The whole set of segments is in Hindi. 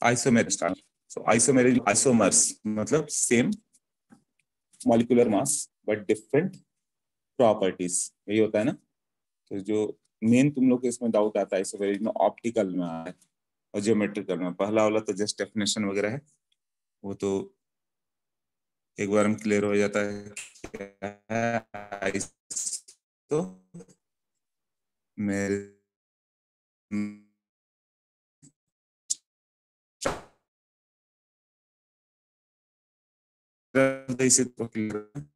आइसोमेर स्टार। सो आइसोमेरिक, आइसोमर्स मतलब same molecular mass but different properties, यही होता है ना। तो जो मेन तुम लोग को इसमें डाउट आता है आइसोमेरिक में, ऑप्टिकल में आता है और ज्योमेट्रिकल में। पहला वाला तो जस्ट डेफिनेशन वगैरह है, वो तो एक बार में क्लियर हो जाता है क्या है आइसो मेरे इसे तो क्लियर।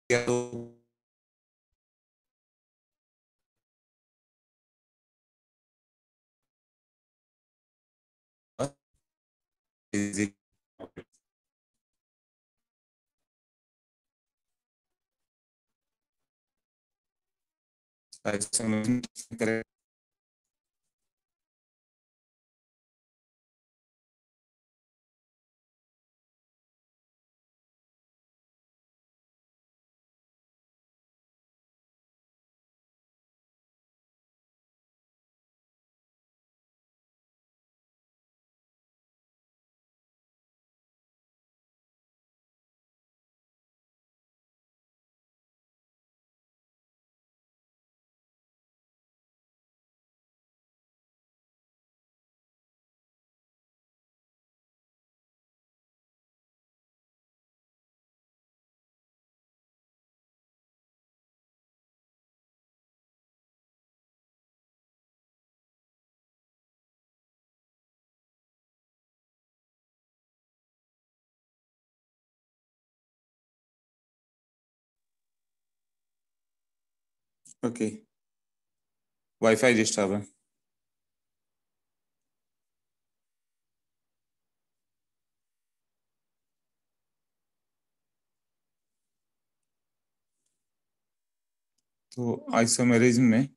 तो करेक्ट। ओके, वाईफाई डिस्टर्ब है। तो आइसोमेरिज्म में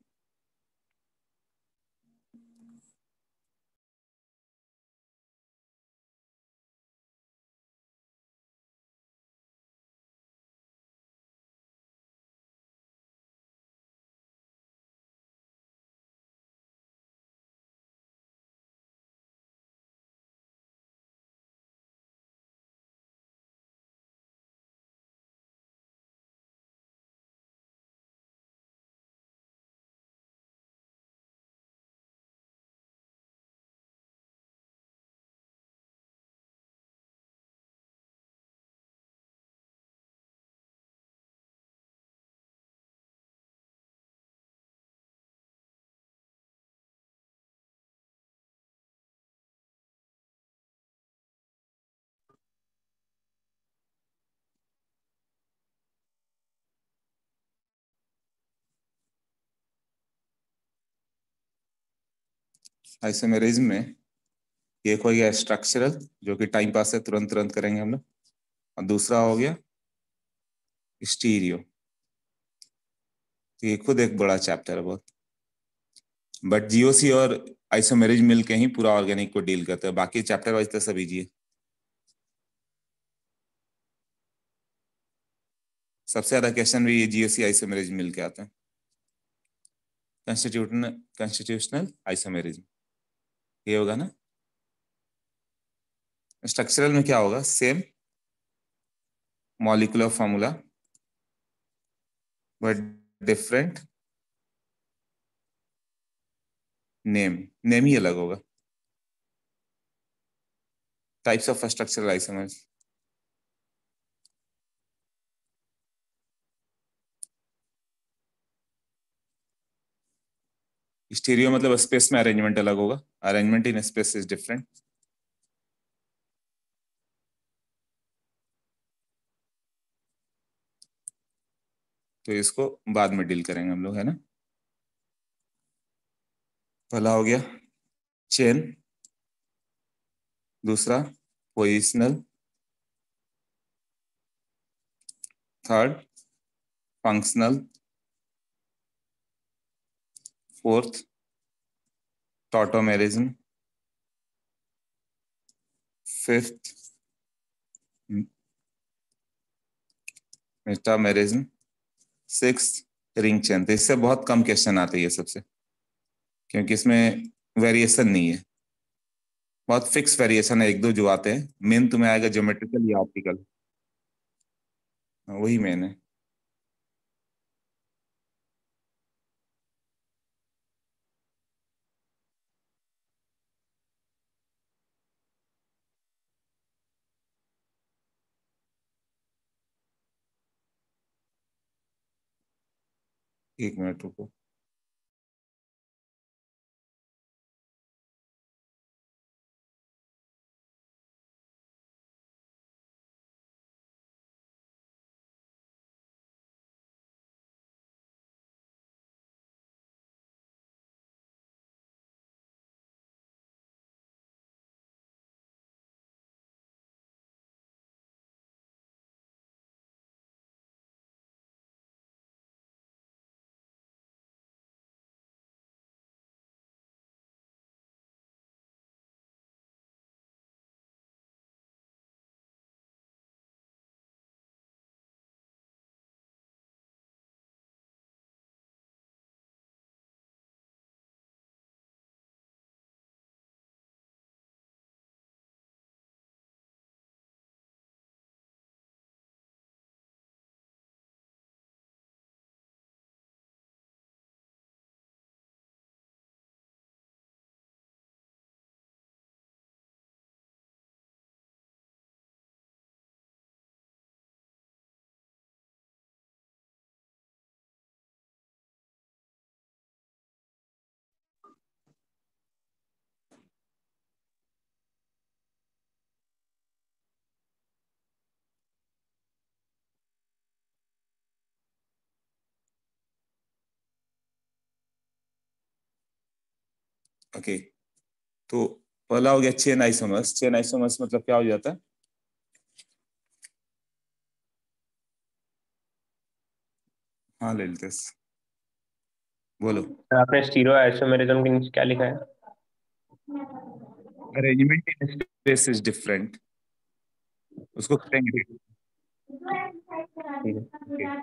आइसोमेरिज्म में एक हो गया स्ट्रक्चरल, जो कि टाइम पास है, तुरंत तुरंत करेंगे हम लोग। और दूसरा हो गया स्टीरियो। तो ये खुद एक बड़ा चैप्टर है बहुत, बट जीओसी और आइसोमेरिज्म मिलके ही पूरा ऑर्गेनिक को डील करते हैं। बाकी चैप्टर वाइज तो सब इजी है। सबसे ज्यादा क्वेश्चन भी ये जीओसी आइसोमेरिज्म मिलके आते हैं। कॉन्स्टिट्यूशनल आइसोमेरिज्म ये होगा ना। स्ट्रक्चरल में क्या होगा, same molecular formula but different name, name ही अलग होगा। Types of structural isomers, stereo मतलब स्पेस में अरेंजमेंट अलग होगा, arrangement in space is different. तो इसको बाद में डील करेंगे हम लोग, है ना। पहला हो गया चेन, दूसरा positional, third functional, fourth tautomerism, fifth metamerism, six ring chain. तो इससे बहुत कम क्वेश्चन आते हैं ये सबसे, क्योंकि इसमें वेरिएशन नहीं है, बहुत फिक्स वेरिएशन है, एक दो जो आते हैं। मेन तुम्हें आएगा ज्योमेट्रिकल या ऑप्टिकल, वही मेन है। एक मिनट रुको। ओके, तो पहला हो गया चेन आइसोमर्स। चेन आइसोमर्स मतलब क्या हो जाता है? हाँ ललितेश बोलो। आपने स्टीरो आइसोमेरिज्म के नीचे क्या लिखा है? Arrangement in space is different, उसको करेंगे। ठीक ओके, है।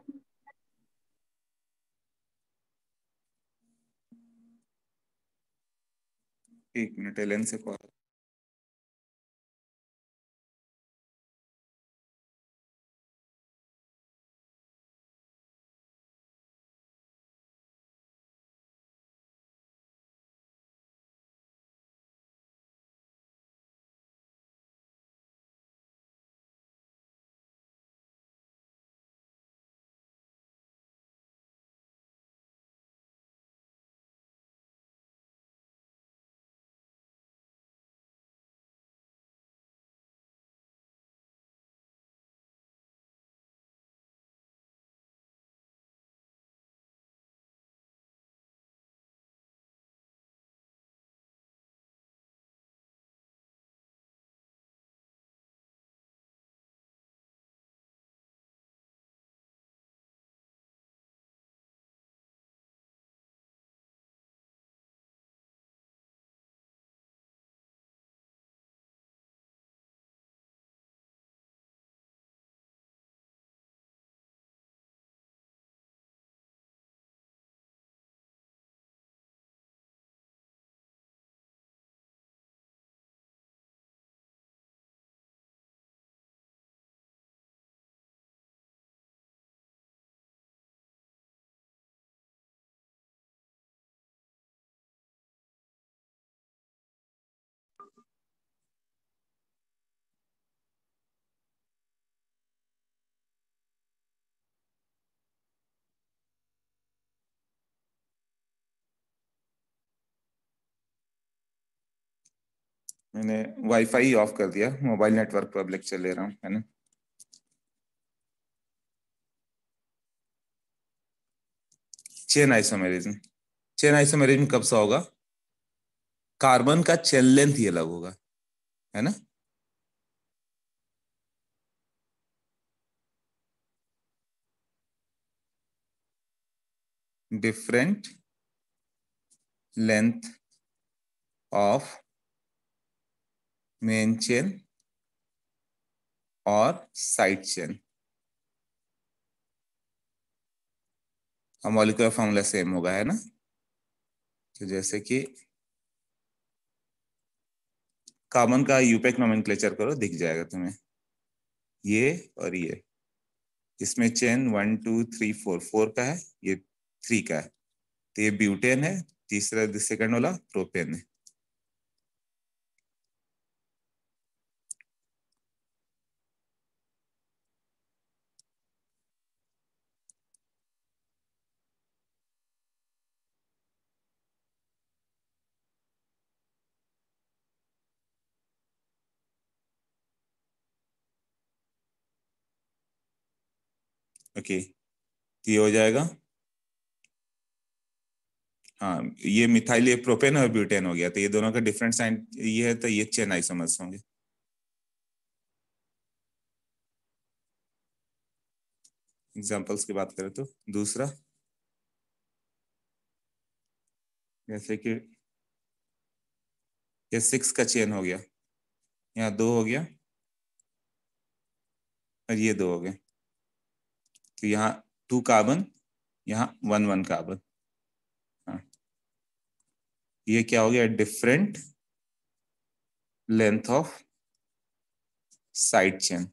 एक मिनट, एलन से कॉल। मैंने वाईफाई ऑफ कर दिया, मोबाइल नेटवर्क पर अब लेक्चर ले रहा हूँ, है ना। Chain isomerism. चेन आइसोमेरिज्म कब सा होगा? कार्बन का चेन लेंथ ही अलग होगा, है ना? Different length of main chain और side chain, molecular formula same होगा, है ना? तो जैसे कि कार्बन का यूपेक नोमेनक्लेचर करो, दिख जाएगा तुम्हें, ये और ये। इसमें चेन 1 2 3 4, 4 का है, ये 3 का है, तो ये ब्यूटेन है, तीसरा सेकंड वाला प्रोपेन है। ओके, तो ये हो जाएगा, हाँ ये मिथाइल, ये प्रोपेन और ब्यूटेन हो गया, तो ये दोनों का डिफरेंट साइन ये है, तो ये चेन आइसोमर्स होंगे। एग्जांपल्स की बात करें तो दूसरा, जैसे कि ये 6 का चेन हो गया, यहाँ 2 हो गया और ये 2 हो गए, तो यहाँ 2 कार्बन, यहाँ 1 1 कार्बन। हाँ, ये क्या हो गया? Different length of side chain.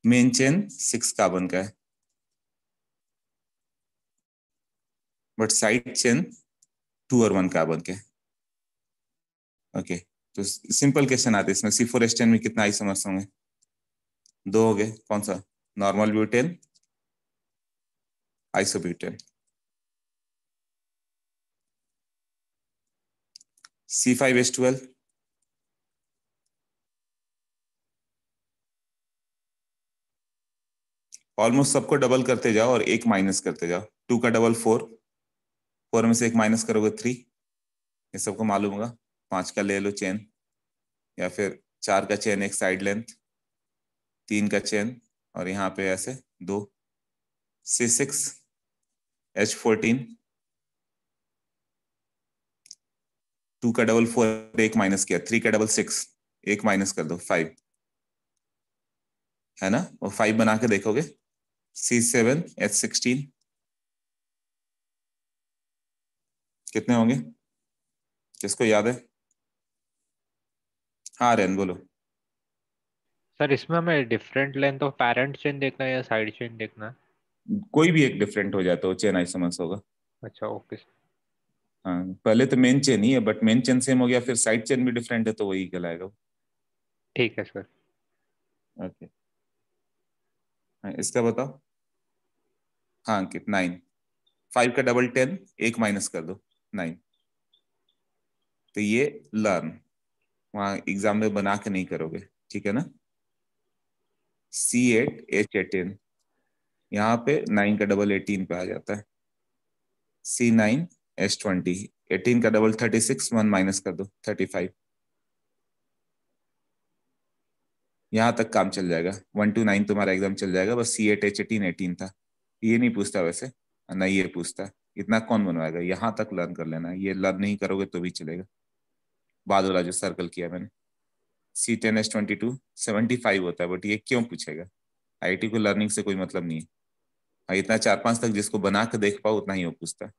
Main chain 6 carbon का है, बट साइड चेन 2 और 1 कार्बन के। ओके, तो सिंपल क्वेश्चन आते हैं इसमें, C4H10 में कितना आइसोमर्स होंगे? 2 हो गए, कौन सा? Normal butane, isobutane. C5H12, almost सबको डबल करते जाओ और एक माइनस करते जाओ। 2 का डबल 4, 4 में से एक माइनस करोगे 3, ये सबको मालूम होगा। 5 का ले लो चेन, या फिर 4 का चेन एक साइड लेंथ, 3 का चेन और यहाँ पे ऐसे 2। C6H14, 2 का डबल 4, एक माइनस किया, 3 का डबल 6, एक माइनस कर दो 5, है ना? और 5 बना के देखोगे। C7H16, कितने होंगे? किसको याद है? हाँ रेन बोलो। सर इसमें हमें different length of parent chain देखना है या साइड चेन देखना है? कोई भी एक डिफरेंट हो जाए तो चेन आइसोमर्स होगा। अच्छा ओके। हाँ, पहले तो मेन चेन ही है, बट मेन चेन सेम हो गया, फिर साइड चेन भी डिफरेंट है, तो वही कहलाएगा। ठीक है सर। ओके, हाँ, इसका बताओ। हाँ कितना? 9। 5 का डबल 10, एक माइनस कर दो, 9। तो ये लर्न वहाँ एग्जाम में बना के नहीं करोगे, ठीक है ना? C8H18, यहाँ पे 9 का डबल 18 पे आ जाता है। C9H20, 18 का डबल 36, 1 माइनस कर दो 35। यहाँ तक काम चल जाएगा, 1 to 9 तुम्हारा एग्जाम चल जाएगा, बस C8H18 18 था। ये नहीं पूछता वैसे, ना ये पूछता। इतना कौन बनवाएगा? यहाँ तक लर्न कर लेना है, ये लर्न नहीं करोगे तो भी चलेगा। बाद वाला जो सर्कल किया मैंने, C10H22 75 होता है, बट ये क्यों पूछेगा? आईआईटी को लर्निंग से कोई मतलब नहीं है। हाँ, इतना 4 5 तक जिसको बना के देख पाओ उतना ही वो पूछता है।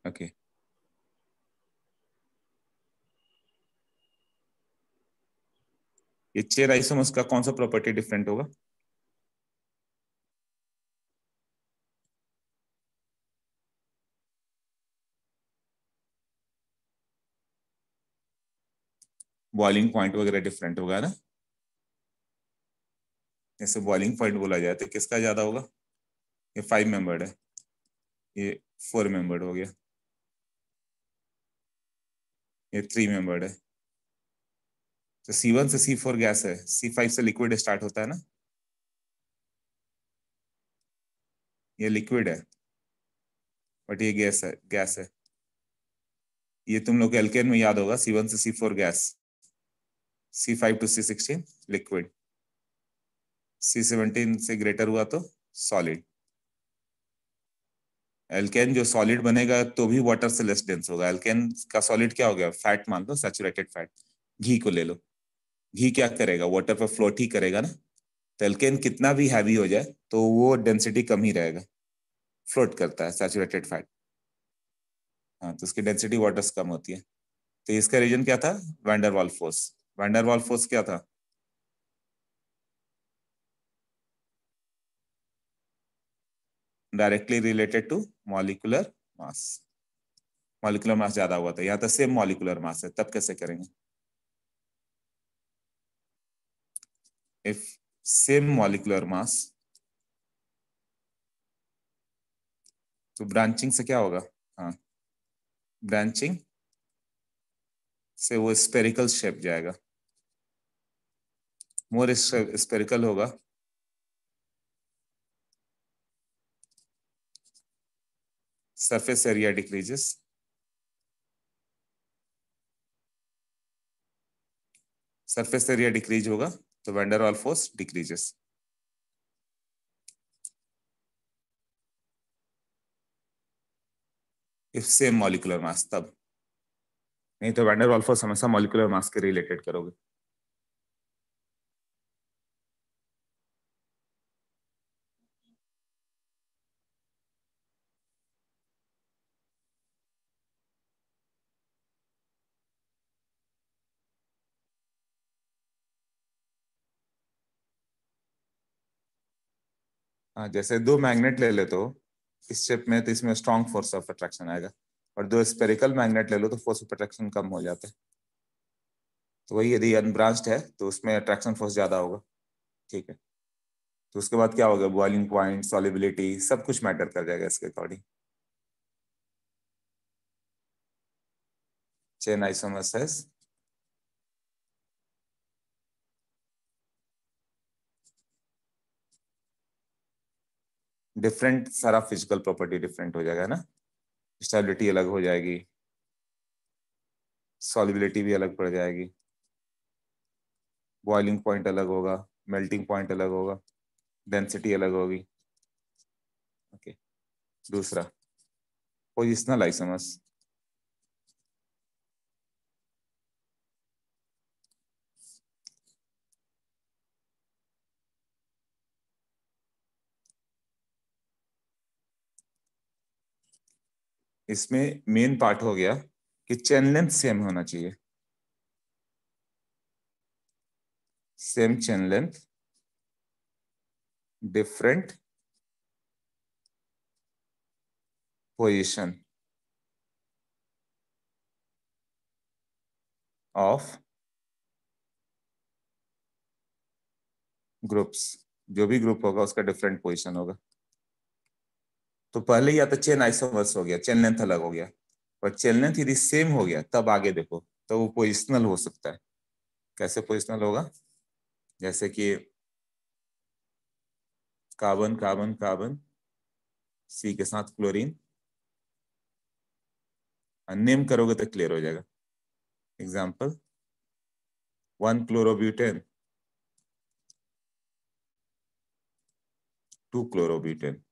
ओके, ये चेयर आइसोमर्स का कौन सा प्रॉपर्टी डिफरेंट होगा? बॉइलिंग पॉइंट वगैरह डिफरेंट होगा ना? जैसे बॉइलिंग पॉइंट बोला जाए तो किसका ज्यादा होगा? ये 5 मेंबर्ड है, ये 4 मेंबर्ड हो गया, ये 3 मेंबर्ड है। तो C1 से C4 गैस है, C5 से लिक्विड स्टार्ट होता है ना? ये लिक्विड है बट ये गैस है। ये तुम लोग के एल्केन में याद होगा, C1 से C4 gas, C5 to C16 liquid, C17 से ग्रेटर हुआ तो सॉलिड। एल्केन जो सॉलिड बनेगा तो भी वाटर से लेस डेंस होगा। एल्केन का सॉलिड क्या हो गया, फैट मान लो, सैचुरेटेड फैट। घी को ले लो, घी क्या करेगा, वाटर पर फ्लोट ही करेगा ना। तो एल्केन कितना भी हैवी हो जाए तो वो डेंसिटी कम ही रहेगा, फ्लोट करता है सैचुरेटेड फैट। हाँ, तो उसकी डेंसिटी वाटर से कम होती है। तो इसका रीजन क्या था, वैंडर वाल फोर्स। वैंडर वाल फोर्स क्या था, directly related to molecular mass. Molecular mass ज्यादा हुआ था, यहाँ तो सेम मॉलिक्यूलर मास है, तब कैसे करेंगे। इफ सेम मॉलिक्यूलर मास, तो ब्रांचिंग से क्या होगा, हाँ, ब्रांचिंग से वो स्पेरिकल शेप जाएगा, मोर स्पेरिकल होगा। Surface area decreases, surface area decrease होगा तो वैंडर वाल force decreases. If same molecular mass, तब नहीं तो वैंडर वाल फोर्स हमेशा मॉलिक्यूलर मास के रिलेटेड करोगे। हाँ, जैसे दो मैग्नेट ले ले तो इस शेप में, तो इसमें स्ट्रॉन्ग फोर्स ऑफ अट्रैक्शन आएगा, और दो स्पेरिकल मैग्नेट ले लो तो फोर्स ऑफ अट्रैक्शन कम हो जाता है। तो वही, यदि अनब्रांच्ड है तो उसमें अट्रैक्शन फोर्स ज्यादा होगा। ठीक है, तो उसके बाद क्या होगा, बॉइलिंग पॉइंट, सॉलिबिलिटी, सब कुछ मैटर कर जाएगा इसके अकॉर्डिंग। चेन आइसोमर्स है डिफरेंट, सारा फिजिकल प्रॉपर्टी डिफरेंट हो जाएगा ना। स्टेबिलिटी अलग हो जाएगी, सॉलिबिलिटी भी अलग पड़ जाएगी, बॉइलिंग पॉइंट अलग होगा, मेल्टिंग पॉइंट अलग होगा, डेंसिटी अलग होगी। ओके, दूसरा पोजिशनल आइसोमर्स। इसमें मेन पार्ट हो गया कि चेन लेंथ सेम होना चाहिए, same chain length, different position of groups. जो भी ग्रुप होगा उसका डिफरेंट पोजीशन होगा। तो पहले या तो चेन आइसोमर्स हो गया, चेन लेंथ अलग हो गया, पर चेन लेंथ यदि सेम हो गया तब आगे देखो, तो वो पोजिशनल हो सकता है। कैसे पोजिशनल होगा, जैसे कि कार्बन कार्बन कार्बन, सी के साथ क्लोरीन, नेम करोगे तो क्लियर हो जाएगा। Example, 1 chlorobutane, 2 chlorobutane.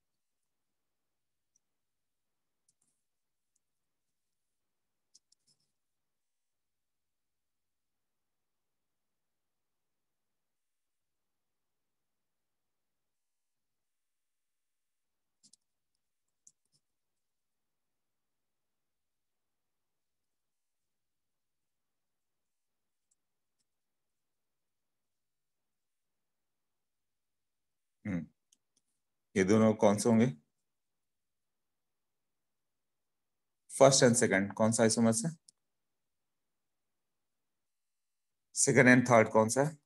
ये दोनों कौन से होंगे, फर्स्ट एंड सेकंड कौन सा आइसोमर्स है, सेकंड एंड थर्ड कौन सा है।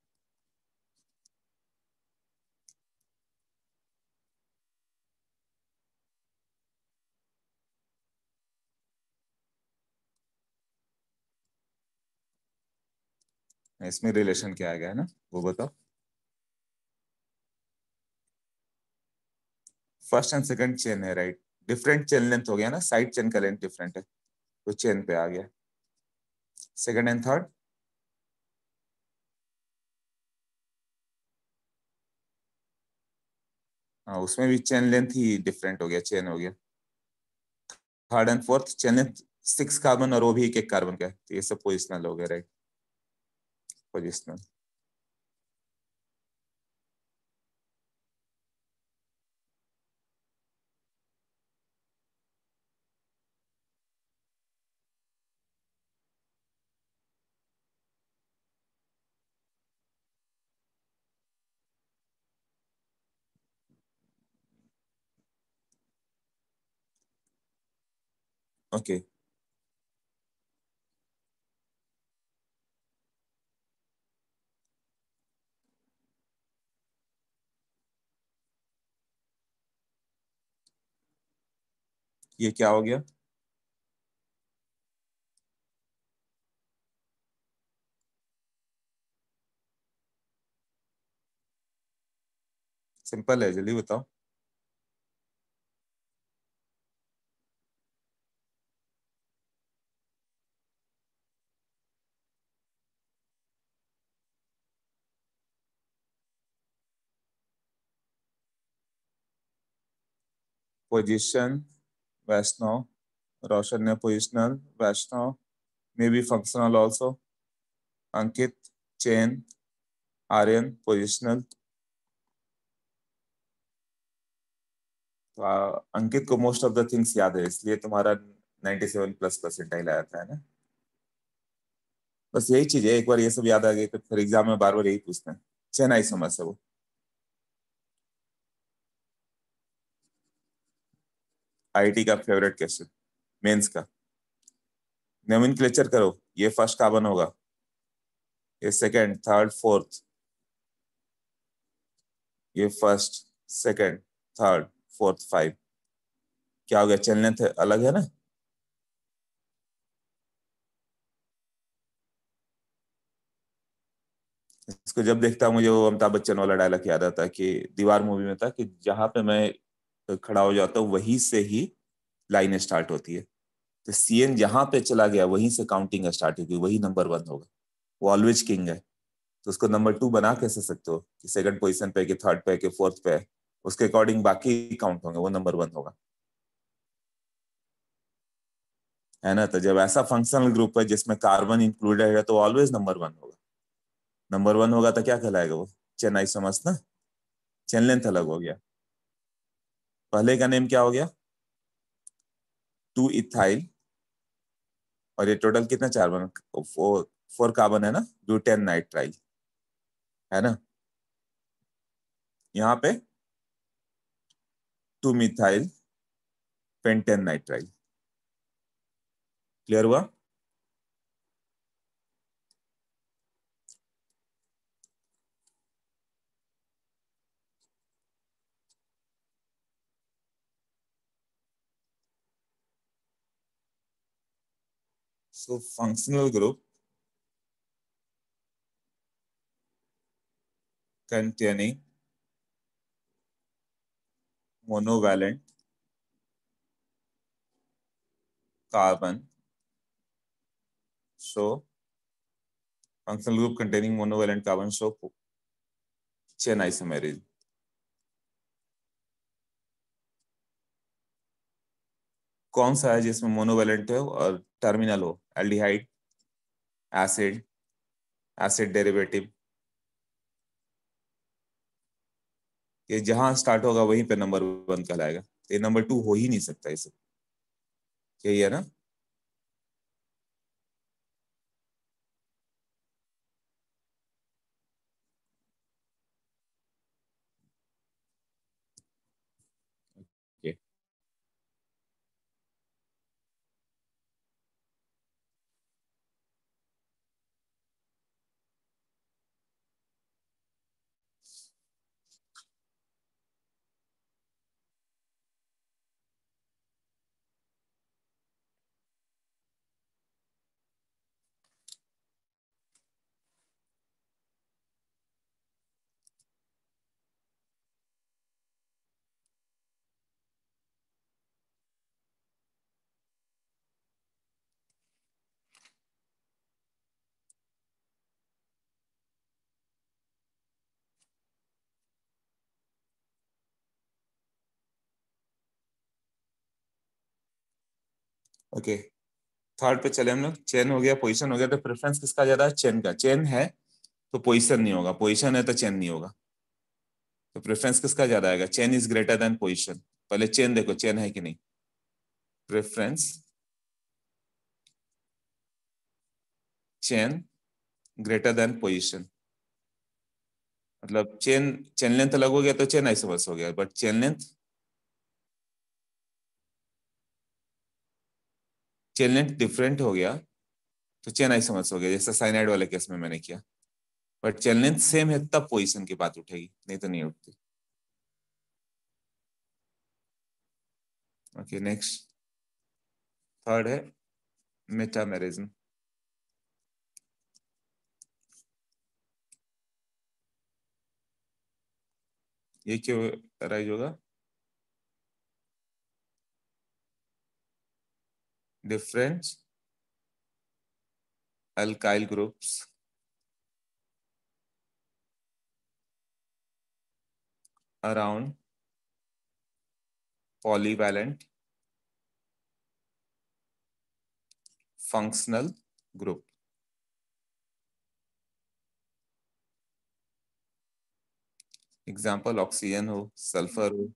इसमें रिलेशन क्या आ गया है ना, वो बताओ। फर्स्ट एंड सेकंड चेन है, राइट। डिफरेंट चेन लेंथ हो गया ना, साइड चेन का लेंथ डिफरेंट है तो चेन पे आ गया। सेकंड एंड थर्ड, हाँ उसमें भी चेन लेंथ ही डिफरेंट हो गया, चेन हो गया। Third and fourth chain length 6 carbon और वो भी एक एक कार्बन का है, तो ये सब पोजिशनल हो गया, राइट। पोजिशनल। ओके, ये क्या हो गया? सिंपल है, जल्दी बताओ। पोजीशन वैष्णव, रोशन ने positional, Vaishnav may be functional also, Ankit chain, Aryan positional. तो अंकित को मोस्ट ऑफ द थिंग्स याद है, इसलिए तुम्हारा 97 प्लस परसेंटाइल आया था, है ना। बस यही चीज है, एक बार ये सब याद आ गई तो फिर एग्जाम में बार बार यही पूछते हैं। चेन आई समझ है वो। आईटी का फेवरेट क्वेश्चन, मेंस का। नोमेनक्लेचर करो, ये फर्स्ट कार्बन होगा, ये सेकंड थर्ड फोर्थ, ये first second third fourth five. क्या हो गया? चेन लेंथ अलग है ना। इसको जब देखता हूँ मुझे वो अमिताभ बच्चन वाला डायलॉग याद आता है कि दीवार मूवी में था कि जहां पे मैं खड़ा हो जाता हूँ वहीं से ही लाइन स्टार्ट होती है। तो सीएन जहां पे चला गया वहीं से काउंटिंग स्टार्ट होगी, वही नंबर वन होगा। वो ऑलवेज किंग है। तो उसको नंबर टू बना कैसे सकते हो कि सेकंड पोजीशन पे कि थर्ड पे कि फोर्थ पे है? उसके अकॉर्डिंग बाकी काउंट होंगे, वो नंबर वन होगा, है ना। तो जब ऐसा फंक्शनल ग्रुप है जिसमें कार्बन इंक्लूडेड है तो ऑलवेज नंबर वन होगा। नंबर वन होगा तो क्या कहलाएगा वो? चेन आइसोमर्स ना। चेन लेंथ अलग हो गया। पहले का नेम क्या हो गया? 2 इथाइल। और ये टोटल कितना कार्बन? फोर कार्बन है ना, ब्यूटेन नाइट्राइल, है ना। यहाँ पे 2 मिथाइल पेंटेन नाइट्राइल। क्लियर हुआ? So functional group containing monovalent carbon show, functional group containing monovalent carbon show chain isomerism। कौन सा है जिसमें मोनोवेलेंट है और टर्मिनल हो? Aldehyde, acid, acid derivative. ये जहां स्टार्ट होगा वहीं पे नंबर वन कहलाएगा। ये नंबर टू हो ही नहीं सकता इसे। यही है ना। okay. ओके, थर्ड पे चले हम लोग। चेन हो गया, पोजीशन हो गया, तो प्रेफरेंस किसका ज्यादा है? चेन का। चेन है तो पोजीशन नहीं होगा, पोजीशन है तो चेन नहीं होगा, तो प्रेफरेंस किसका ज्यादा आएगा? Chain is greater than position. पहले चेन देखो, चेन है कि नहीं। Preference chain greater than position, मतलब चेन, चेन लेंथ अलग हो गया तो चेन आइसोमर्स हो गया, बट चेन लेंथ डिफरेंट हो गया तो चेन आइसोमर्स हो गया, जैसे साइनाइड वाले केस में मैंने किया। बट चेन लेंथ सेम है तब पोजीशन की बात उठेगी, नहीं तो नहीं उठती। ओके नेक्स्ट, थर्ड है मेटामेरिज्म। ये क्यों अराइज होगा? Different alkyl groups around polyvalent functional group। Example oxygen हो, सल्फर हो।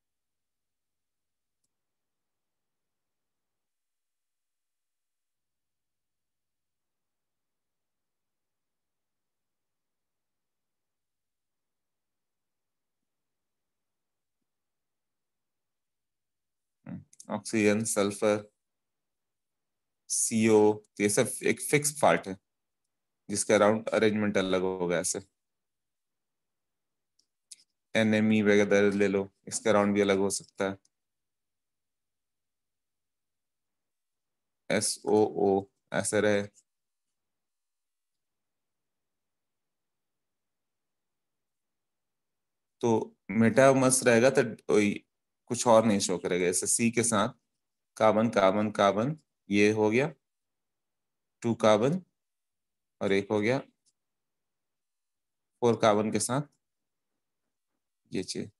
ऑक्सीजन, सल्फर, सीओ, ये सब एक फिक्स पार्ट है जिसके अराउंड अरेंजमेंट अलग होगा। ऐसे एनएमई वगैरह ले लो, इसके अराउंड भी अलग हो सकता है। एसओओ ऐसे रहे। तो मेटामर्स रहेगा तो कुछ और नहीं शो करेगा। जैसे सी के साथ कार्बन कार्बन कार्बन, ये हो गया 2 कार्बन, और एक हो गया 4 कार्बन के साथ ये चीज,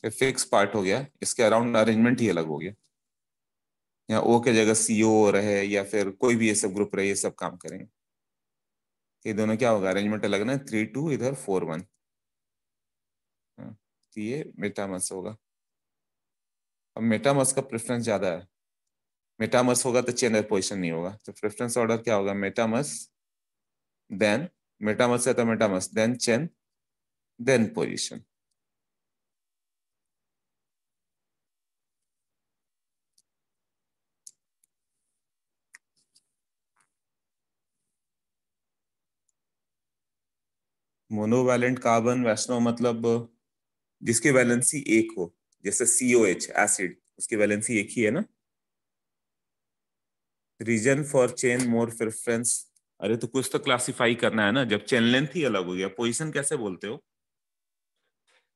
फिर फिक्स पार्ट हो गया, इसके अराउंड अरेंजमेंट ही अलग हो गया। या ओ के जगह सीओ रहे या फिर कोई भी ये सब ग्रुप रहे, ये सब काम करेंगे। ये दोनों क्या होगा? अरेंजमेंट अलग ना, 3 2, इधर 4 1। तो ये मेटामर्स होगा। अब मेटामर्स का प्रेफरेंस ज्यादा है। मेटामर्स होगा तो चेन पोजिशन नहीं होगा, तो प्रेफरेंस ऑर्डर क्या होगा? मेटामर्स देन, मेटामर्स है तो metamers then chain then position. Monovalent carbon वैष्णव मतलब जिसकी वैलेंसी एक हो, जैसे COH एसिड, उसकी वैलेंसी एक ही है ना। Reason for chain more preference, अरे तो कुछ तो क्लासिफाई करना है ना। जब चेन लेंथ ही अलग हो गया, पोजीशन कैसे बोलते हो?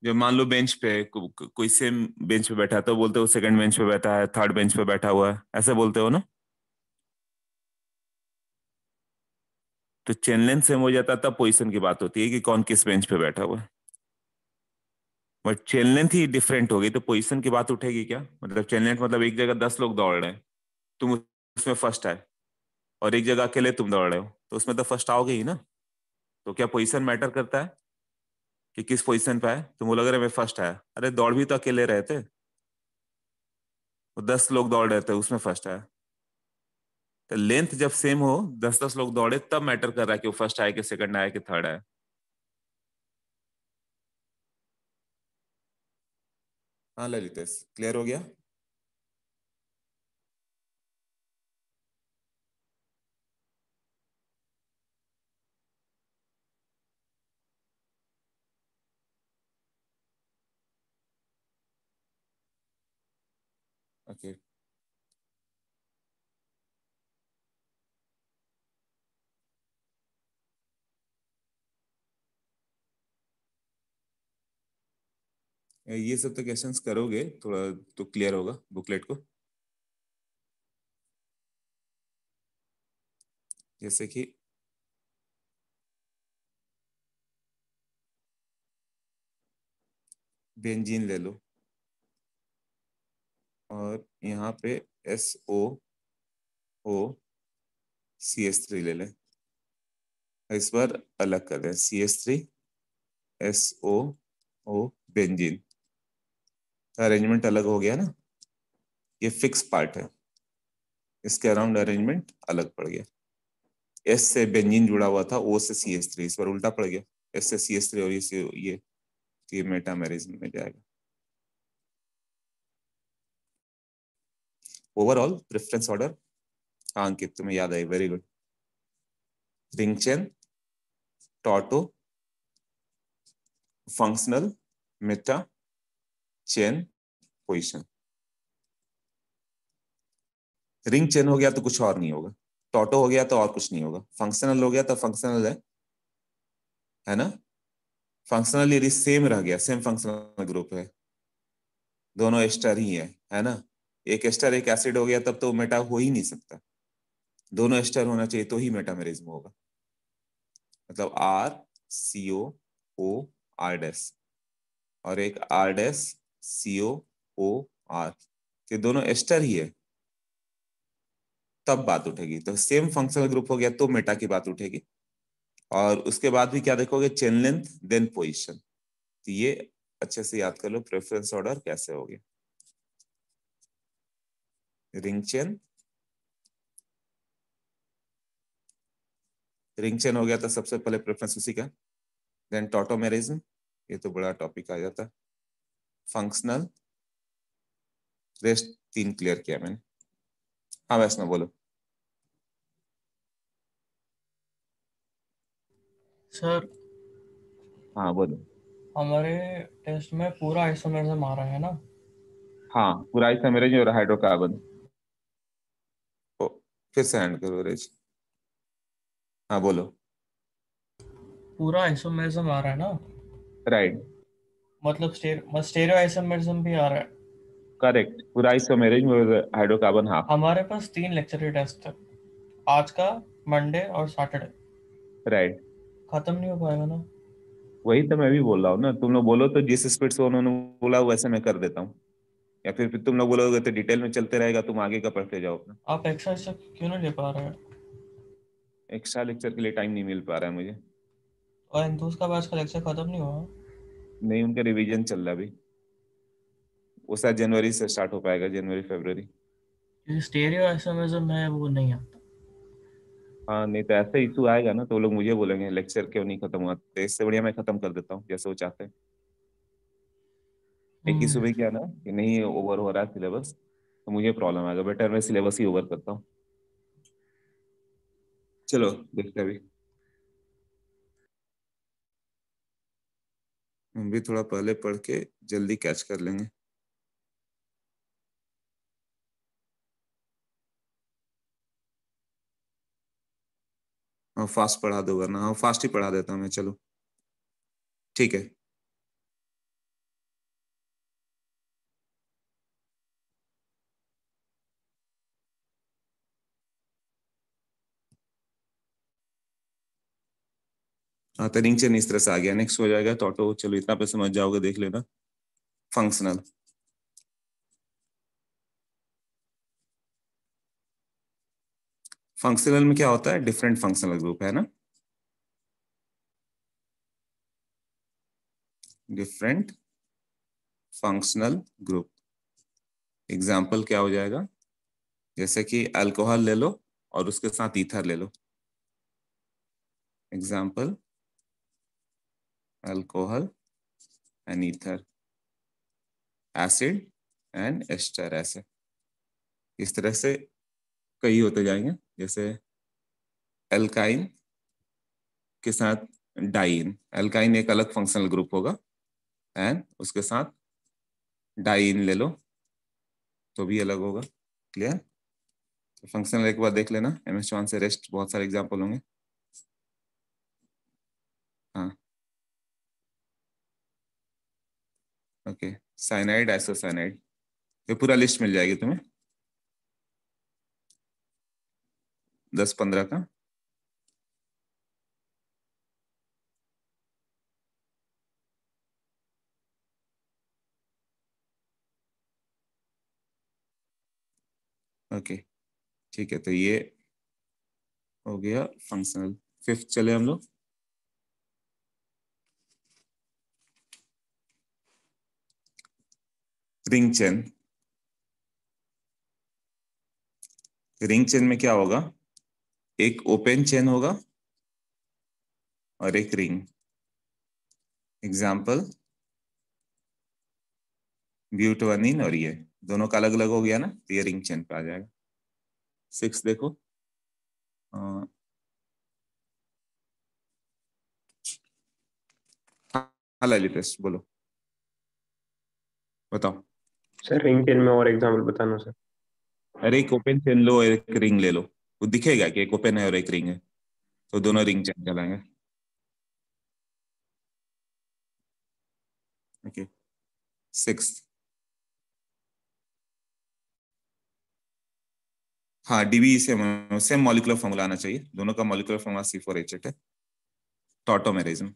जब मान लो बेंच पे कोई सेम बेंच पे बैठा है तो बोलते हो सेकंड बेंच पे बैठा है, थर्ड बेंच पे बैठा हुआ है, ऐसे बोलते हो ना। तो चेन लेंथ सेम हो जाता है तब पोजीशन की बात होती है कि कौन किस बेंच पे बैठा हुआ है। But chain length he different हो गई तो पोजीशन की बात उठेगी क्या? मतलब चेन लेंथ मतलब एक जगह 10 लोग दौड़ रहे हैं, तुम उसमें फर्स्ट आए, और एक जगह अकेले तुम दौड़ रहे हो, तो उसमें तो फर्स्ट आओगे ही ना। तो क्या पोजीशन मैटर करता है कि किस पोजीशन पे आए? तुम बोलोगे मैं फर्स्ट आया, अरे दौड़ भी तो अकेले रहे थे, वो 10 लोग दौड़ रहे थे उसमें फर्स्ट आया। तो लेंथ जब सेम हो, 10 10 लोग दौड़े, तब मैटर कर रहा है कि वो फर्स्ट आए कि सेकंड आए कि थर्ड आए। हाँ ललितेश, क्लियर हो गया? ओके, ये सब तो क्वेश्चंस करोगे, थोड़ा तो क्लियर होगा बुकलेट को। जैसे कि बेंजीन ले लो, और यहाँ पे SO CH3 ले लें, इस बार अलग कर दें, CH3SOO बेंजीन, अरेंजमेंट अलग हो गया ना, ये फिक्स पार्ट है, इसके अराउंड अरेंजमेंट अलग पड़ गया। S से बेंजीन जुड़ा हुआ था, O से CH3, इस बार उल्टा पड़ गया, S से CH3 और ये मेटामेरिज्म में जाएगा। ओवरऑल प्रेफरेंस ऑर्डर, हाँ अंकित तुम्हें याद आई, very good. Ring chain, tauto, functional, meta, chain, position. Ring chain हो गया तो कुछ और नहीं होगा, टॉटो हो गया तो और कुछ नहीं होगा, फंक्शनल हो गया तो फंक्शनल है ना। फंक्शनल यदि सेम रह गया, सेम फंक्शनल ग्रुप है, दोनों एस्टर ही है ना, एक एस्टर एक एसिड हो गया तब तो मेटा हो ही नहीं सकता, दोनों एस्टर होना चाहिए तो ही मेटामेरिज्म होगा। मतलब RCOOR और एक RCOOR, ये दोनों एस्टर ही है तब बात उठेगी, तो सेम फंक्शनल ग्रुप हो गया तो मेटा की बात उठेगी। और उसके बाद भी क्या देखोगे, चेन लेंथ देन पोजीशन, तो ये अच्छे से याद कर लो प्रेफरेंस ऑर्डर कैसे हो गया। रिंग चेन हो गया तो सबसे पहले प्रेफरेंस उसी का, देन टॉटोमेरिज्म, ये तो बड़ा टॉपिक आ जाता है, फंक्शनल, रेस्ट 3 क्लियर किया मैंने। हाँ वैष्णव बोलो। सर हाँ बोलो। हमारे टेस्ट में पूरा आइसोमेरिज्म आ रहा है ना? हाँ पूरा आइसोमेरिज्म और हाइड्रोकार्बन, ओ, फिर से हैंड करो रेज। हाँ बोलो। पूरा आइसोमेरिज्म आ रहा है ना? राइट, मतलब स्टेरियो आइसोमेरिज्म भी आ रहा है। करेक्ट, पूरा आइसोमेरिज्म और हाइड्रोकार्बन, हाँ हमारे पास 3 लेक्चर के टेस्ट है, आज का, मंडे और सैटरडे। राइट। खत्म नहीं हो पाएगा ना? वही तो मैं भी बोल रहा हूँ ना, तुम लोग बोलो तो जिस स्पीड से उन्होंने बोला वैसे मैं कर देता हूँ, या फिर तुम लोग बोलोगे तो डिटेल में चलते रहेगा, तुम आगे का पढ़ते जाओ अपना। आप एक्स्ट्रा लेक्चर क्यों नहीं ले पा रहे हैं? एक्स्ट्रा लेक्चर के लिए टाइम नहीं मिल पा रहा है मुझे। और हिंदूज का आज का लेक्चर खत्म नहीं हुआ? नहीं, उनका रिवीजन चल रहा है अभी, वो शायद जनवरी से स्टार्ट हो पाएगा, जनवरी फरवरी। क्योंकि स्टेरियो आइसोमेरिज्म है वो नहीं आता। हाँ नहीं तो ऐसा इशू आएगा ना तो वो लोग मुझे बोलेंगे लेक्चर क्यों नहीं खत्म हुआ, तो इससे बढ़िया मैं खत्म कर देता हूँ जैसे वो चाहते हैं। एक इशू में क्या ना कि नहीं ओवर हो रहा है सिलेबस, तो मुझे प्रॉब्लम आएगा, बेटर मैं सिलेबस ही ओवर करता हूँ। चलो देखते हैं अभी, हम भी थोड़ा पहले पढ़ के जल्दी कैच कर लेंगे। हाँ फास्ट पढ़ा दो वरना, हाँ फास्ट ही पढ़ा देता हूँ मैं, चलो ठीक है। हाँ तो रिंग चेन इस तरह से आ गया, नेक्स्ट हो जाएगा तो ऑटो, चलो इतना पे समझ जाओगे, देख लेना। फंक्शनल, फंक्शनल में क्या होता है, डिफरेंट फंक्शनल ग्रुप है ना, डिफरेंट फंक्शनल ग्रुप। एग्जाम्पल क्या हो जाएगा, जैसे कि अल्कोहल ले लो और उसके साथ ईथर ले लो, example alcohol and ether, acid and ester, ऐसे इस तरह से कई होते जाएंगे। जैसे एल्काइन के साथ डाइन, एल्काइन एक अलग फंक्शनल ग्रुप होगा, एंड उसके साथ डाइन ले लो तो भी अलग होगा। क्लियर, तो फंक्शनल एक बार देख लेना, MS चौहान से रेस्ट बहुत सारे एग्जाम्पल होंगे। हाँ ओके, साइनाइड, आइसोसाइनाइड, ये पूरा लिस्ट मिल जाएगी तुम्हें 10-15 का। ओके ठीक है, तो ये हो गया फंक्शनल। फिफ्थ चले हम लोग, रिंग चेन। रिंग चेन में क्या होगा, एक ओपन चेन होगा और एक रिंग। एग्जाम्पल ब्यूटोनिन, और ये दोनों का अलग अलग हो गया ना, तो ये रिंग चेन पे आ जाएगा। 6 देखो, हाँ ललितेश बोलो, बताओ। सर रिंग चेन में और एग्जांपल बताना सर। अरे एक ओपन चेन लो और एक रिंग ले लो, वो दिखेगा कि एक ओपन है और एक रिंग है, तो दोनों रिंग चेन कहलाएंगे। ओके, 6। हाँ डीबी सेम मॉलिक्यूलर फॉर्मूला आना चाहिए, दोनों का मॉलिक्यूलर फॉर्मूला C4H8 है। टॉटोमेरिज्म,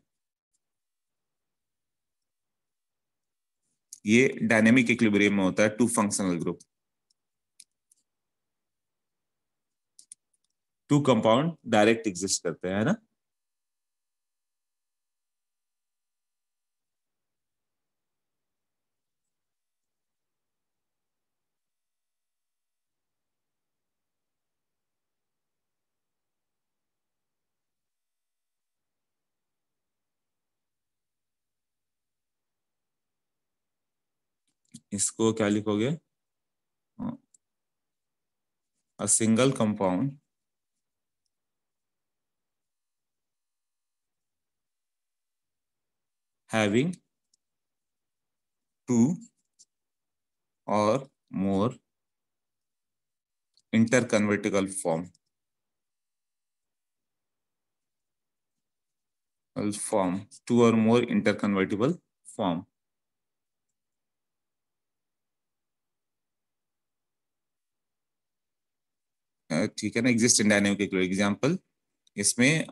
ये डायनेमिक इक्विलिब्रियम में होता है, 2 functional group, 2 compound direct exist करते हैं, है ना। इसको क्या लिखोगे, a single compound having 2 or more interconvertible form form 2 or more interconvertible form। ठीक है ना, एग्जिस्ट इन डायनेमिक एग्जांपल, इसमें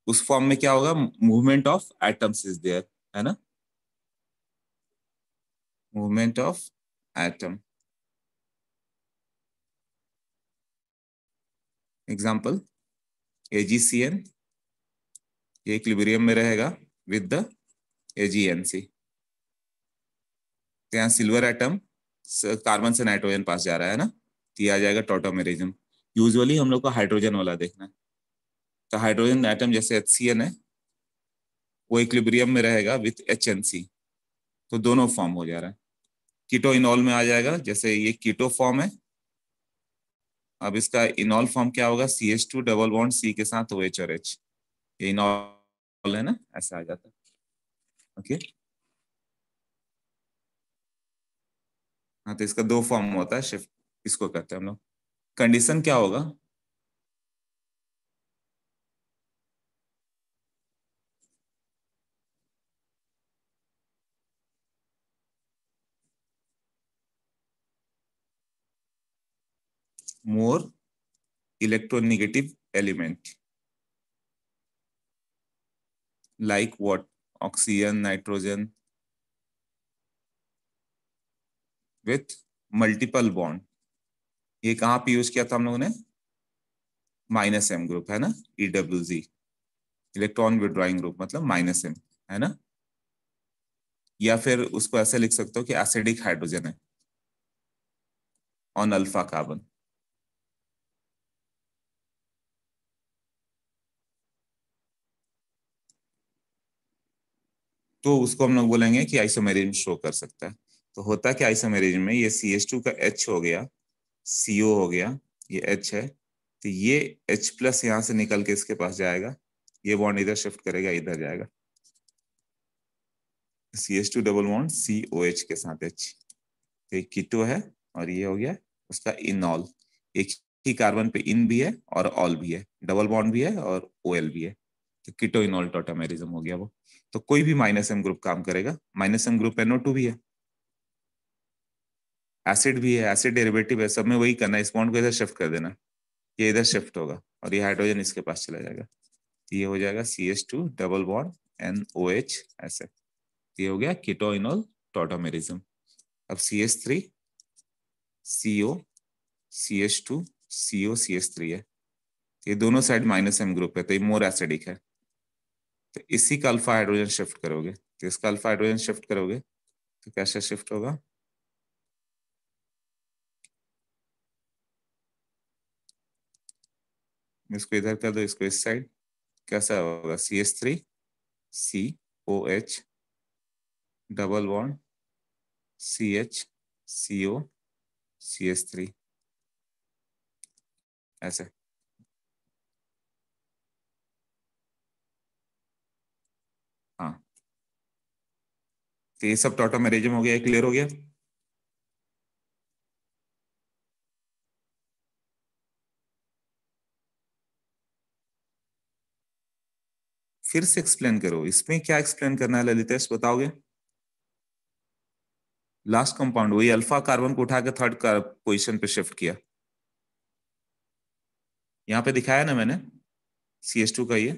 उस फॉर्म में क्या होगा, movement of atoms is there, है ना, movement of atom. Example AgCN, ये इक्विलिब्रियम में रहेगा विद द AgNC। तो यहाँ सिल्वर एटम कार्बन से नाइट्रोजन पास जा रहा है ना, तो ये आ जाएगा टॉटोमेरिज्म। यूजुअली हम लोग को हाइड्रोजन वाला देखना है, तो हाइड्रोजन एटम जैसे HCN है, वो इक्विलिब्रियम में रहेगा विथ HNC, तो दोनों फॉर्म हो जा रहा है। कीटो इनॉल में आ जाएगा, जैसे ये कीटो फॉर्म है, अब इसका इनॉल फॉर्म क्या होगा, CH2 डबल बॉन्ड C के साथ OH और H, ये इनॉल है ना, ऐसा आ जाता है। ओके, हाँ तो इसका 2 फॉर्म होता है, शिफ्ट इसको करते हैं हम लोग। कंडीशन क्या होगा, more electronegative element like what, oxygen, nitrogen with multiple bond. ये कहाँ पे यूज किया था हम लोगों ने, -M ग्रुप, है ना, EWG, इलेक्ट्रॉन विड्रॉइंग ग्रुप, मतलब -M, है ना। या फिर उसको ऐसे लिख सकते हो कि एसिडिक हाइड्रोजन है ऑन अल्फा कार्बन। तो उसको हम लोग बोलेंगे कि आइसोमेरिज्म शो कर सकता है। तो होता क्या आइसोमेरिज्म में, ये CH2 का H हो गया, CO हो गया, ये H है, तो ये H+ यहां से निकल के इसके पास जाएगा, ये बॉन्ड इधर शिफ्ट करेगा, इधर जाएगा, CH2 डबल बॉन्ड COH के साथ H, तो एक कीटो है, और ये हो गया उसका इनॉल। एक ही कार्बन पे इन भी है और ऑल भी है, डबल बॉन्ड भी है और OL भी है, तो कीटो इनॉल टॉटामेरिज्म हो गया वो। तो कोई भी -M ग्रुप काम करेगा, -M ग्रुप NO2 भी है, एसिड भी है, एसिड डेरिवेटिव है, सब में वही करना है, इस बॉन्ड को इधर शिफ्ट कर देना, ये इधर शिफ्ट होगा और ये हाइड्रोजन इसके पास चला जाएगा, तो ये हो जाएगा CH2 डबल बॉन्ड NOH ऐसे, ये हो गया कीटो इनॉल टॉटामेरिज्म। अब CH3 CO CH2 CO CH3 है, ये दोनों साइड -M ग्रुप है, तो ये मोर एसिडिक है। तो इसी का अल्फा हाइड्रोजन शिफ्ट करोगे, तो इसका अल्फा हाइड्रोजन शिफ्ट करोगे तो कैसे शिफ्ट होगा? इसको इधर कर दो, इसको इस साइड, कैसा होगा? CH3 COH double bond CH CO CH3, ऐसे। हाँ, तो ये सब टॉटोमेरिज्म हो गया, क्लियर हो गया। फिर से एक्सप्लेन करो, इसमें क्या एक्सप्लेन करना है ललितेश, बताओगे? लास्ट कंपाउंड, वही अल्फा कार्बन को उठा के थर्ड पोजीशन पे शिफ्ट किया, यहाँ पे दिखाया ना मैंने CH2 का ये।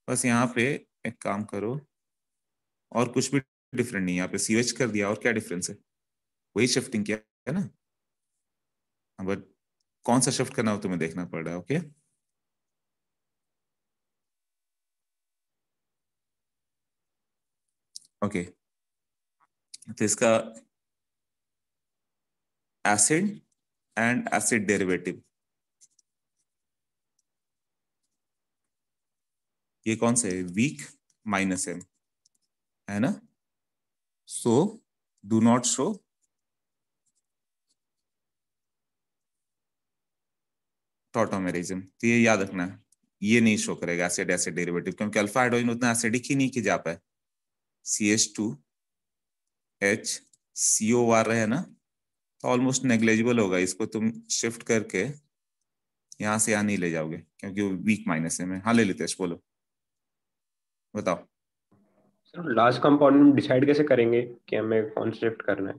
बस यहाँ पे एक काम करो, और कुछ भी डिफरेंट नहीं, यहाँ पे CH कर दिया, और क्या डिफरेंस है? वही शिफ्टिंग किया है ना, बट कौन सा शिफ्ट करना हो तुम्हें देखना पड़ रहा है। ओके, ओके, तो इसका एसिड एंड एसिड डेरिवेटिव, ये कौन से है? वीक -M है ना, so do not show tautomerism. तो ये याद रखना है, ये नहीं शो करेगा एसिड एसिड डेरिवेटिव, क्योंकि अल्फा हाइड्रोजन उतना एसिडिक ही नहीं कि जा पाए। CH2H COR रहे ना, तो ऑलमोस्ट नेग्लेजिबल होगा, इसको तुम शिफ्ट करके यहाँ से यहाँ नहीं ले जाओगे, क्योंकि वो वीक -M है। हाँ ले लेते, बोलो, बताओ। सर लास्ट कंपाउंड में डिसाइड कैसे करेंगे कि हमें कौन शिफ्ट करना है?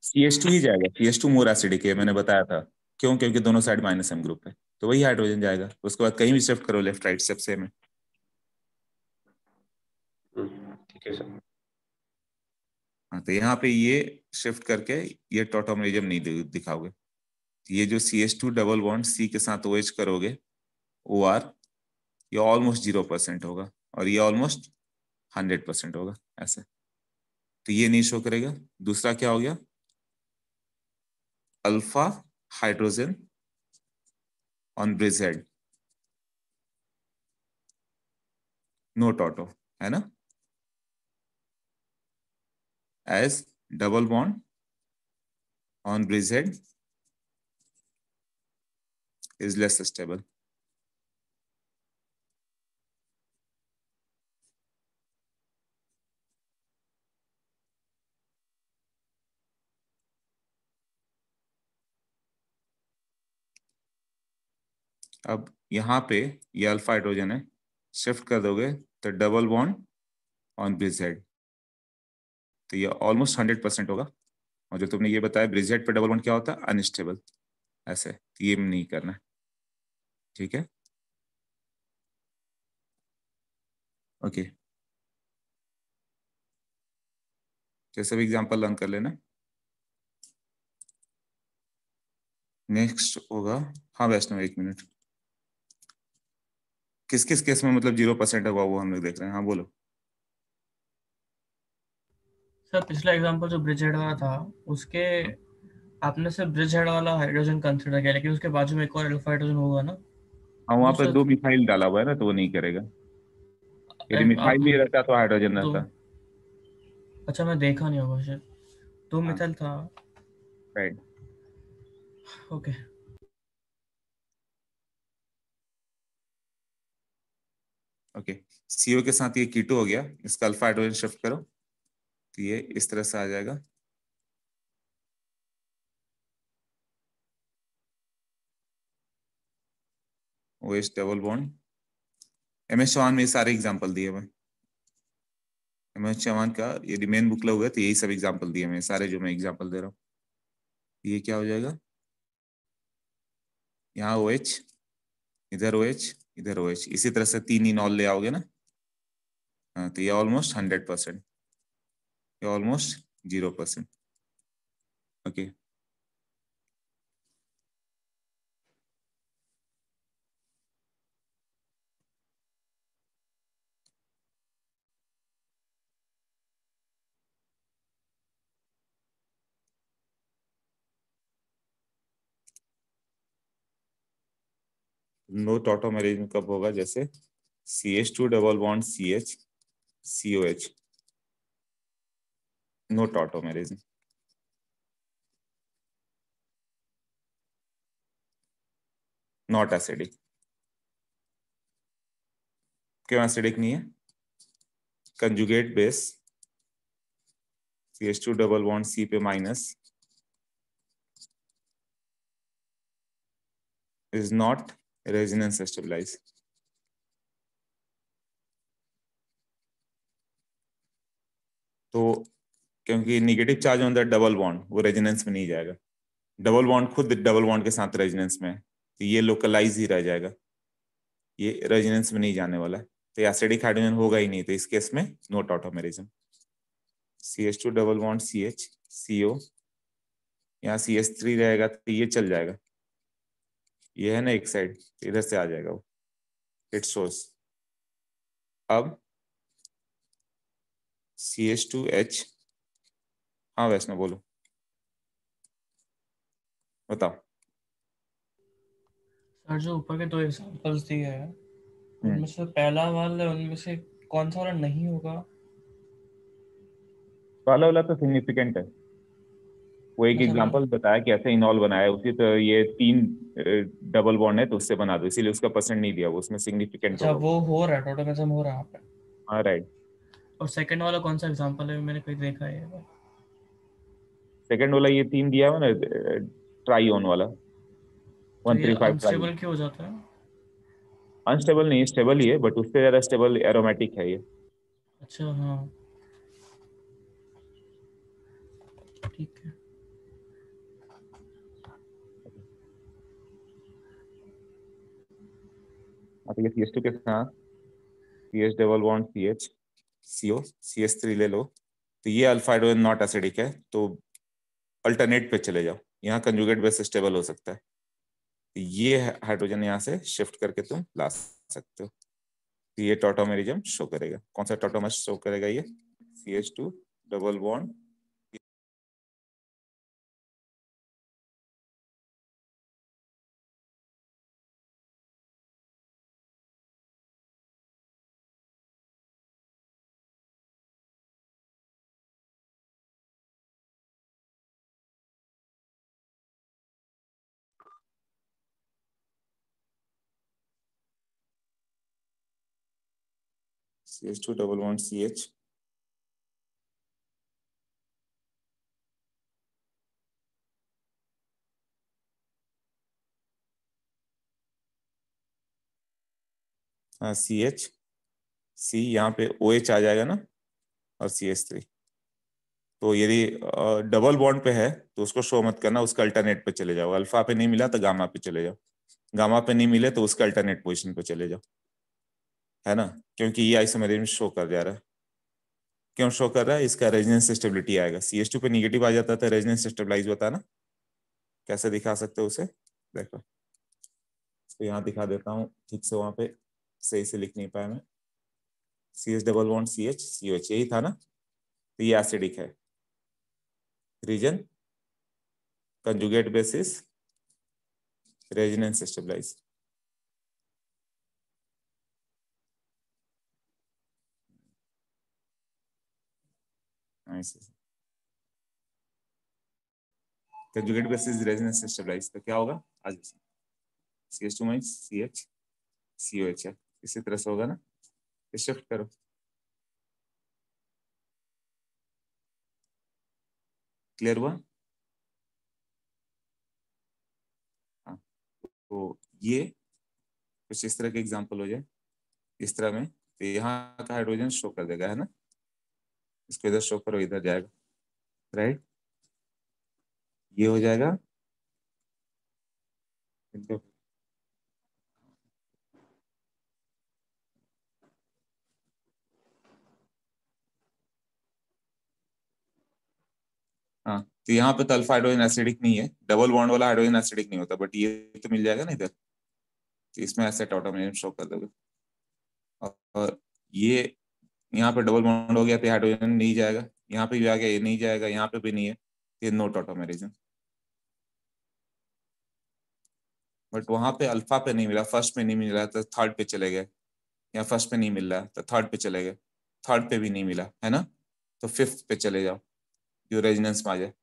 CH2 ही जाएगा, CH2 मोर एसिडिक है, मैंने बताया था। क्यों? क्योंकि दोनों साइड -M ग्रुप है, तो वही हाइड्रोजन जाएगा। उसके बाद कहीं भी शिफ्ट करो, लेफ्ट राइट सब सेम है। ठीक है सर। हाँ, तो यहाँ पे ये शिफ्ट करके ये टॉटोमेरिज्म नहीं दिखाओगे। ये जो CH2 डबल बॉन्ड C के साथ OH करोगे, OR, ये ऑलमोस्ट 0% होगा, और ये ऑलमोस्ट 100% होगा, ऐसे। तो ये नहीं शो करेगा। दूसरा क्या हो गया? Alpha hydrogen on bridge head, no tauto, है ना, as double bond on bridge head is less stable. अब यहाँ पे ये अल्फा हाइड्रोजन है, शिफ्ट कर दोगे तो double bond on bridge head, तो ये ऑलमोस्ट 100% होगा। और जो तुमने ये बताया ब्रिज हेड पे डबल बॉन्ड क्या होता है? अनस्टेबल, ऐसे। तो ये नहीं करना है, ठीक है, ओके। जैसे भी एग्जांपल लर्न कर लेना। नेक्स्ट होगा, हाँ वैष्णव, 1 मिनट। किस किस केस में मतलब 0% होगा वो हम लोग देख रहे हैं। हाँ बोलो। सर पिछला एग्जांपल जो ब्रिज हेड वाला था, उसके आपने सिर्फ ब्रिज हेड वाला हाइड्रोजन कंसीडर किया, लेकिन उसके बाजू में एक और अल्फा हाइड्रोजन होगा ना। हाँ, वहाँ पे दूसरा 2 मिथाइल डाला हुआ है ना, तो वो नहीं करेगा। यदि आप मिथाइल भी रहता तो हाइड्रोजन दो, रहता। अच्छा मैं देखा नहीं होगा शायद, 2 हाँ, मिथाइल था। Right, okay, okay. CO के साथ ये कीटो हो गया, इसका अल्फा हाइड्रोजन शिफ्ट करो, तो ये इस तरह से आ जाएगा। OH double bond, MS Chauhan में ये सारे एग्जांपल दिए हुए। MS चौहान का यदि मेन बुक लोगे तो यही सब एग्जांपल दिए हुए सारे, जो मैं एग्जांपल दे रहा हूँ। ये क्या हो जाएगा? यहाँ OH, इधर OH, इधर OH, इसी तरह से 3 इनॉल ले आओगे ना, हाँ, तो ये ऑलमोस्ट 100%, ये ऑलमोस्ट 0%, ओके। नो टॉटोमेरिज्म कब होगा? जैसे CH2 double bond CH COH, no tautomerism. Not acidic. क्यों एसिडिक नहीं है? Conjugate base CH2 double bond C पे minus is not resonance stabilized। तो क्योंकि negative charge on the double bond, वो रेजोनेंस में नहीं जाएगा। डबल बॉन्ड खुद डबल बॉन्ड के साथ रेजोनेंस में है, तो ये लोकलाइज ही रह जाएगा, ये रेजोनेंस में नहीं जाने वाला है, तो एसिडिक हाइड्रोजन होगा ही नहीं। तो इस केस में no tautomerism. CH2 double bond CH CO, यहाँ CH3 रहेगा तो ये चल जाएगा, ये है ना एक साइड, तो इधर से आ जाएगा वो, इट सोर्स। अब CH2H, हाँ वैष्णव बोलो, बताओ। सर जो ऊपर के 2 एग्जांपल्स दिए हैं उनमें से पहला वाला, उनमें से कौन सा वाला नहीं होगा? वाला वाला तो सिग्निफिकेंट है, वो एक अच्छा एग्जांपल बताया कि ऐसे इनॉल बनाया, उसी तो ये 3 डबल बॉन्ड है तो उससे बना दो, इसीलिए उसका परसेंट नहीं दिया, वो उसमें सिग्निफिकेंट अच्छा, होगा। वो हो रहा है, टोटोमेरिज्म हो रहा है यहाँ पे। हाँ राइट। और सेकंड वाला कौन सा एग्जांपल है? मैंने कहीं देखा है ये। सेकंड वाला ये 3 दिया हुआ ना, ट्राईओन वाला, तो ये 135 ट्राई। अनस्टेबल क्यों हो जाता है? अनस्टेबल नहीं, स्टेबल ही है, बट उससे ज्यादा स्टेबल एरोमेटिक है ये। अच्छा हाँ, ठीक है। अब ये CH2 के साथ CH double bond CH CO CH3 ले लो, तो ये अल्फा हाइड्रोजन नॉट एसिडिक है, तो अल्टरनेट पे चले जाओ, यहाँ कंजुगेट बेस स्टेबल हो सकता है, तो ये हाइड्रोजन यहाँ से शिफ्ट करके तुम ला सकते हो, तो ये टॉटोमेरिज्म शो करेगा। कौन सा टॉटोमर शो करेगा? ये CH2 double bond CH2 double bond CH हाँ CH C, यहाँ पे OH आ जाएगा ना, और CH3। तो यदि डबल बॉन्ड पे है तो उसको शो मत करना, उसका अल्टरनेट पे चले जाओ, अल्फा पे नहीं मिला तो गामा पे चले जाओ, गामा पे नहीं मिले तो उसका अल्टरनेट पोजीशन पे चले जाओ, है ना, क्योंकि ये आइसोमेरिज्म शो कर जा रहा है। क्यों शो कर रहा है? इसका रेजोनेंस स्टेबिलिटी आएगा, CH2 पे निगेटिव आ जाता है, रेजोनेंस स्टेबलाइज होता है ना। कैसे दिखा सकते हो उसे? देखो, तो यहाँ दिखा देता हूँ ठीक से, वहां पे सही से लिख नहीं पाया मैं। CH double bond CH COH यही था ना, तो ये एसिडिक है, reason conjugate basis resonance stabilize. Conjugate basis resonance stabilize, तो क्या होगा? आज CH2 माइनस CH COH है, इसी तरह से होगा ना, शिफ्ट करो। क्लियर हुआ? हाँ, तो ये कुछ इस तरह के एग्जांपल हो जाए, इस तरह में, तो यहाँ का हाइड्रोजन शो कर देगा, है ना, इसको इधर शो करो, इधर जाएगा, राइट, ये हो जाएगा। हाँ, तो यहाँ पे तो अल्फा हाइड्रोजन एसिडिक नहीं है, डबल बॉन्ड वाला हाइड्रोजन एसिडिक नहीं होता, बट ये तो मिल जाएगा ना इधर, तो इसमें ऐसे टॉटोमेरिज्म शो कर दोगे। और ये यहाँ पे डबल बॉन्ड हो गया तो हाइड्रोजन नहीं जाएगा, यहाँ पे भी आ गया, ये नहीं जाएगा, यहाँ पे भी नहीं है, ये नो टॉटोमेरिज्म। बट वहां पे अल्फा पे नहीं मिला, फर्स्ट पे नहीं मिला तो थर्ड पे चले गए, या फर्स्ट पे नहीं मिल रहा तो थर्ड पे चले गए, थर्ड पे भी नहीं मिला है ना, तो फिफ्थ पे चले जाओ जो रेजोनेंस में आ जाए।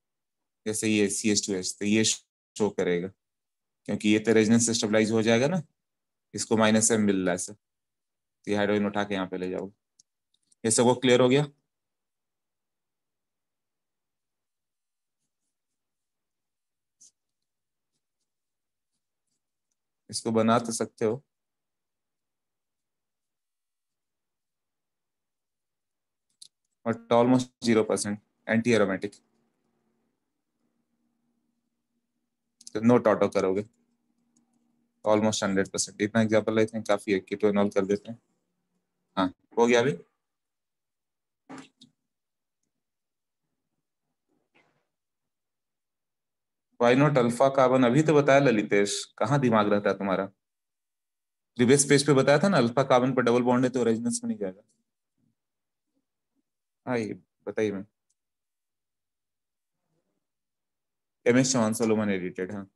जैसे ये CH2H, तो ये शो करेगा क्योंकि ये तो रेजोनेंस से स्टेबलाइज हो जाएगा ना, इसको -m मिल रहा है सर, तो ये हाइड्रोजन उठा के यहाँ पे ले जाओगे। ये सबको क्लियर हो गया? इसको बना तो सकते हो, बट ऑलमोस्ट 0% एंटी एरोमेटिक, तो नो टॉटो करोगे, ऑलमोस्ट 100%। इतना एग्जाम्पल आई थिंक काफी है, कीटोनॉल कर देते हैं। हाँ हो गया अभी। वाई नॉट अल्फा कार्बन, अभी तो बताया ललितेश, कहाँ दिमाग रहता है तुम्हारा? प्रीवियस पेज पे बताया था ना, अल्फा कार्बन पर डबल बॉन्ड है तो रेजोनेंस में नहीं जाएगा। हाँ ये बताइए ma'am. MS Chauhan Solomon edited, हाँ।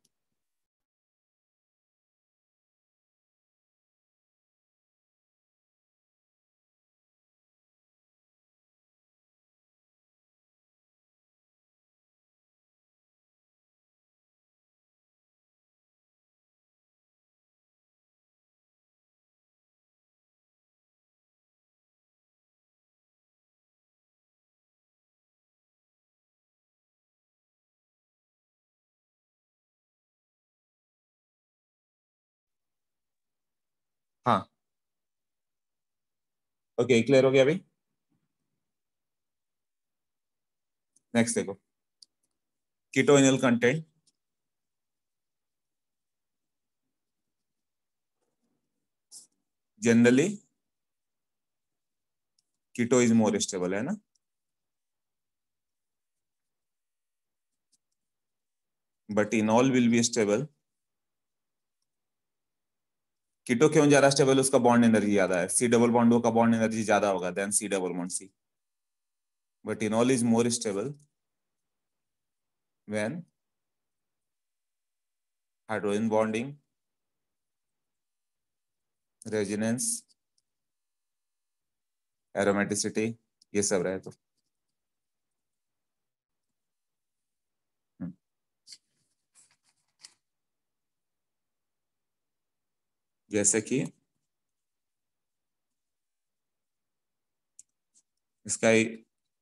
हाँ ओके, क्लियर हो गया अभी। नेक्स्ट देखो, keto enol content, generally keto is more stable, है ना? But enol will be stable. Keto क्यों ज्यादा स्टेबल? उसका बॉन्ड एनर्जी ज्यादा है, C डबल बॉन्ड का बॉन्ड एनर्जी ज्यादा होगा than C double bond C, but इनॉल is more stable when hydrogen bonding, resonance, aromaticity, ये सब रहे तो। जैसे कि इसका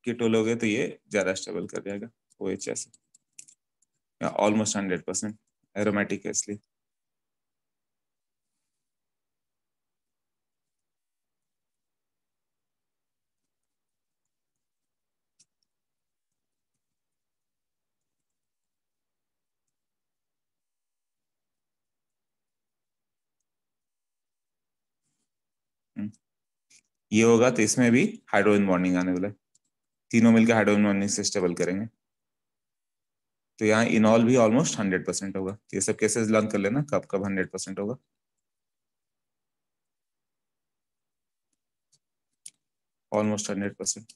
कीटो लोगे तो ये ज्यादा स्टेबल कर जाएगा, OHS, ऑलमोस्ट 100% एरोमेटिक है इसलिए। ये होगा तो इसमें भी हाइड्रोजन बॉन्डिंग आने वाला है, तीनों मिलकर हाइड्रोजन बॉन्डिंग से स्टेबल करेंगे, तो यहाँ इनॉल भी ऑलमोस्ट 100% होगा। ये सब केसेस लर्न कर लेना कब कब 100% होगा। ऑलमोस्ट 100%।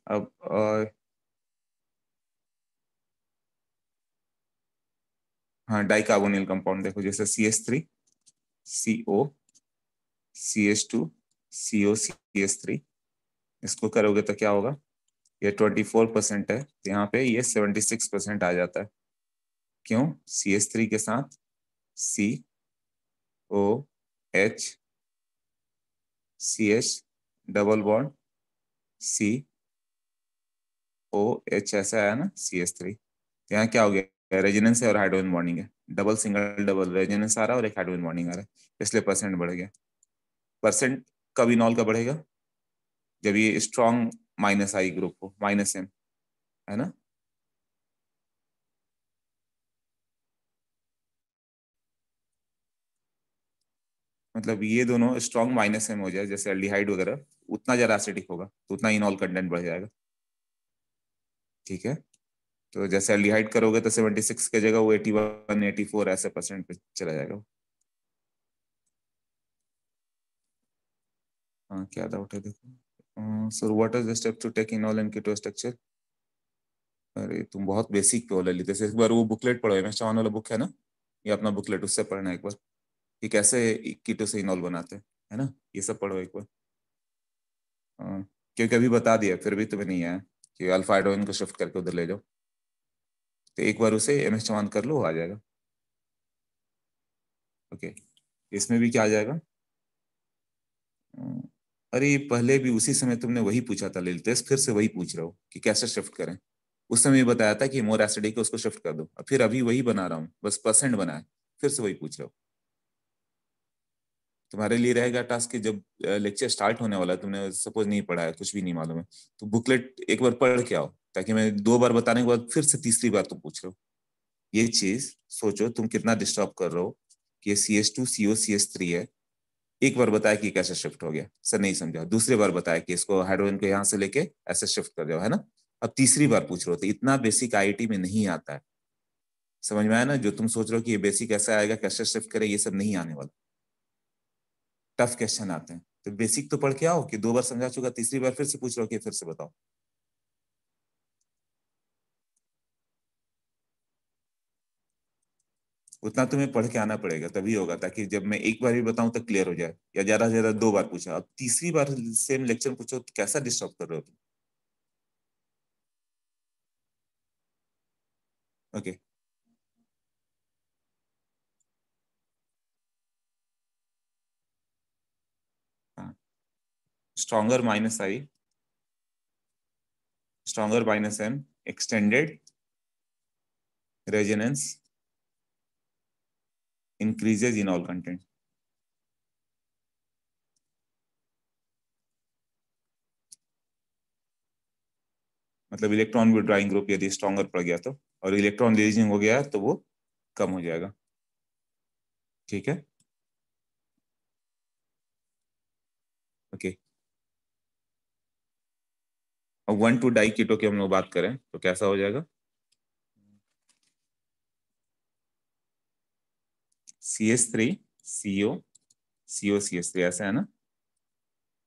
अब हाँ डाइकार्बोनिल कंपाउंड देखो, जैसे CH3 CO CH2 CO CH3, इसको करोगे तो क्या होगा? ये 24% है, तो यहाँ पे ये 76% आ जाता है। क्यों? CH3 के साथ COH CH double bond COH ऐसा आया ना CH3, तो यहाँ क्या हो गया? रेजोनेंस है और हाइड्रोजन बॉन्डिंग है, डबल सिंगल डबल रेजोनेंस आ रहा है और एक हाइड्रोजन बॉन्डिंग आ रहा है, इसलिए परसेंट बढ़ गया। परसेंट कब इनॉल का बढ़ेगा? जब ये स्ट्रॉन्ग -I ग्रुप हो, -M, है ना? मतलब ये दोनों स्ट्रॉन्ग -M हो जाए, जैसे एल्डिहाइड वगैरह, उतना ज्यादा एसिडिक होगा तो उतना इनॉल कंटेंट बढ़ जाएगा। ठीक है, तो जैसे एल्डिहाइड करोगे तो 76 की जगह वो 81 84 ऐसे परसेंट पे चला जाएगा। हाँ क्या डाउट है देखो। Sir what is the step to take enol in keto structure? अरे तुम बहुत बेसिक पे हो ललित, जैसे एक बार वो बुकलेट पढ़ो, एमएस चौहान वाला बुक है ना, ये अपना बुकलेट, उससे पढ़ना एक बार कि कैसे कीटो से इनॉल बनाते हैं, है ना, ये सब पढ़ो एक बार। हाँ, क्योंकि अभी बता दिया फिर भी तुम्हें नहीं आया कि अल्फा हाइड्रोजन को शिफ्ट करके उधर ले जाओ, तो एक बार उसे एमएस चौहान कर लो, आ जाएगा। ओके, इसमें भी क्या आ जाएगा? अरे पहले भी उसी समय तुमने वही पूछा था ललित, फिर से वही पूछ रहे हो कि कैसे शिफ्ट करें। उस समय बताया था कि मोर एसिडिक है उसको शिफ्ट कर दो, और फिर अभी वही बना रहा हूँ, बस परसेंट बनाए, फिर से वही पूछ रहे हो। तुम्हारे लिए रहेगा टास्क कि जब लेक्चर स्टार्ट होने वाला है, तुमने सपोज नहीं पढ़ा है, कुछ भी नहीं मालूम है, तो बुकलेट एक बार पढ़ के आओ, ताकि मैं 2 बार बताने के बाद फिर से तीसरी बार तुम पूछ रहे हो। ये चीज सोचो तुम कितना डिस्टर्ब कर रहे हो कि ये CH2CO CH3 है। एक बार बताया कि कैसे शिफ्ट हो गया, सर नहीं समझा, दूसरी बार बताया कि इसको हाइड्रोजन को यहाँ से लेके ऐसे शिफ्ट कर जाओ, है ना। अब तीसरी बार पूछ रहे हो, तो इतना बेसिक आईआईटी में नहीं आता है। समझ में आया ना, जो तुम सोच रहे हो कि ये बेसिक ऐसा आएगा, कैसे शिफ्ट करे, ये सब नहीं आने वाला। टफ क्वेश्चन आते हैं, तो बेसिक तो पढ़ के आओ कि 2 बार समझा चुका, तीसरी बार फिर से पूछ रहे हो कि फिर से बताओ। उतना तुम्हें पढ़ के आना पड़ेगा, तभी होगा, ताकि जब मैं एक बार भी बताऊं तो क्लियर हो जाए, या ज्यादा से ज्यादा 2 बार पूछा, अब तीसरी बार सेम लेक्चर पूछो तो कैसा डिस्टर्ब कर रहे हो तुम। ओके, हाँ, stronger -I, stronger -M, extended resonance increases इनॉल content. मतलब इलेक्ट्रॉन विड्रॉइंग ग्रुप यदि स्ट्रॉन्गर पड़ गया तो, और इलेक्ट्रॉन रिलीजिंग हो गया तो वो कम हो जाएगा। ठीक है, ओके। अब 1,2 डाई कीटो की हम लोग बात करें तो कैसा हो जाएगा? CH3CO COCH3 ऐसा है ना।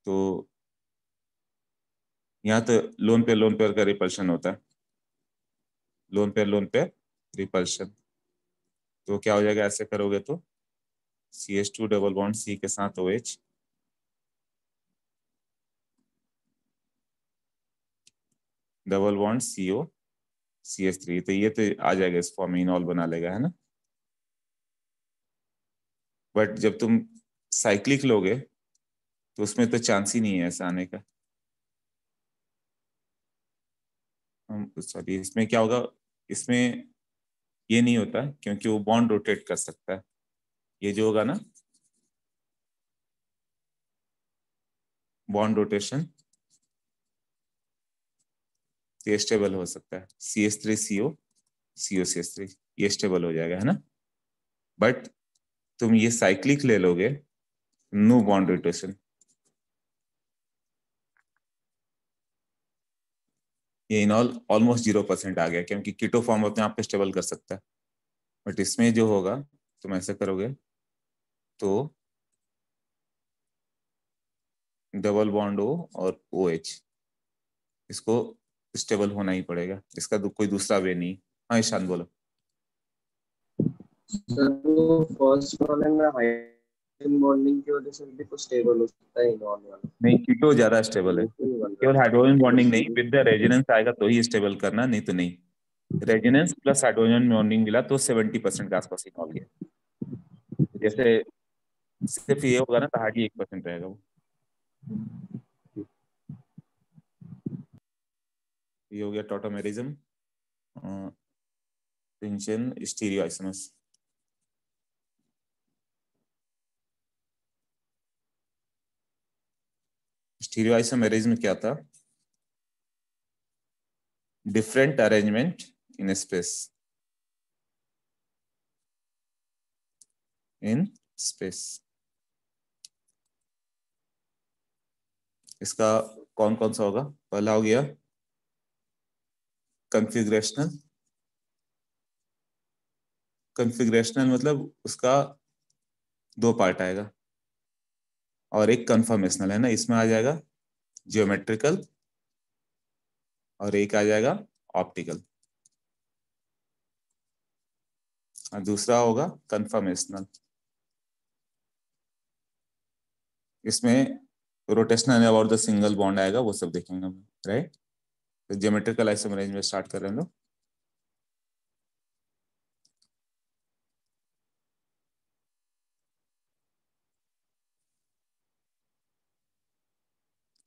तो यहाँ तो लोन पेयर का रिपल्शन होता है, लोन पेयर रिपल्शन। तो क्या हो जाएगा ऐसे करोगे तो CH2 डबल बॉन्ड C के साथ OH, double bond CO CH3, तो ये तो आ जाएगा, इस फॉर्म में इनॉल बना लेगा, है ना। बट जब तुम साइक्लिक लोगे तो उसमें तो चांस ही नहीं है ऐसा आने का। सॉरी, इसमें क्या होगा, इसमें ये नहीं होता क्योंकि वो बॉन्ड रोटेट कर सकता है। ये जो होगा ना बॉन्ड रोटेशन, ये स्टेबल हो सकता है, CH3CO COCH3 ये स्टेबल हो जाएगा, है ना। बट तुम ये साइक्लिक ले लोगे, नो बॉन्ड रोटेशन, ये इनॉल ऑलमोस्ट 0% आ गया, क्योंकि कीटो फॉर्म अपने आप पे स्टेबल कर सकता है। बट इसमें जो होगा तुम ऐसे करोगे तो डबल बॉन्ड O और OH, इसको स्टेबल होना ही पड़ेगा, इसका कोई दूसरा वे नहीं। हाँ ईशान बोलो। सर वो फर्स्ट वाले में हाइड्रोजन बॉन्डिंग की वजह से भी तो स्टेबल हो सकता है इनॉल वाला। नहीं, कीटो ज्यादा स्टेबल है, नहीं बन केवल रहा हाइड्रोजन बॉन्डिंग नहीं, विद द रेजोनेंस आएगा तो ही स्टेबल करना, नहीं तो नहीं। रेजोनेंस प्लस हाइड्रोजन बॉन्डिंग मिला तो 70% के आसपास इनॉल गया। जैसे सिर्फ ये होगा ना तो हार्डली 1% रहेगा वो। ये हो गया टॉटोमेरिज्म, टेंशन, स्टीरियोआइसोमर्स। स्टीरियोआइसोमेरिज्म क्या था? Different arrangement in space, in space. इसका कौन कौन सा होगा? पहला हो गया कॉन्फ़िगरेशनल। कॉन्फ़िगरेशनल मतलब उसका 2 पार्ट आएगा, और एक कन्फर्मेशनल, है ना, इसमें आ जाएगा ज्योमेट्रिकल और एक आ जाएगा ऑप्टिकल। और दूसरा होगा कन्फर्मेशनल। इसमें rotational about the single bond आएगा, वो सब देखेंगे हम, राइट। तो ज्योमेट्रिकल आइसोमेरेज में स्टार्ट कर रहे हैं हम लोग।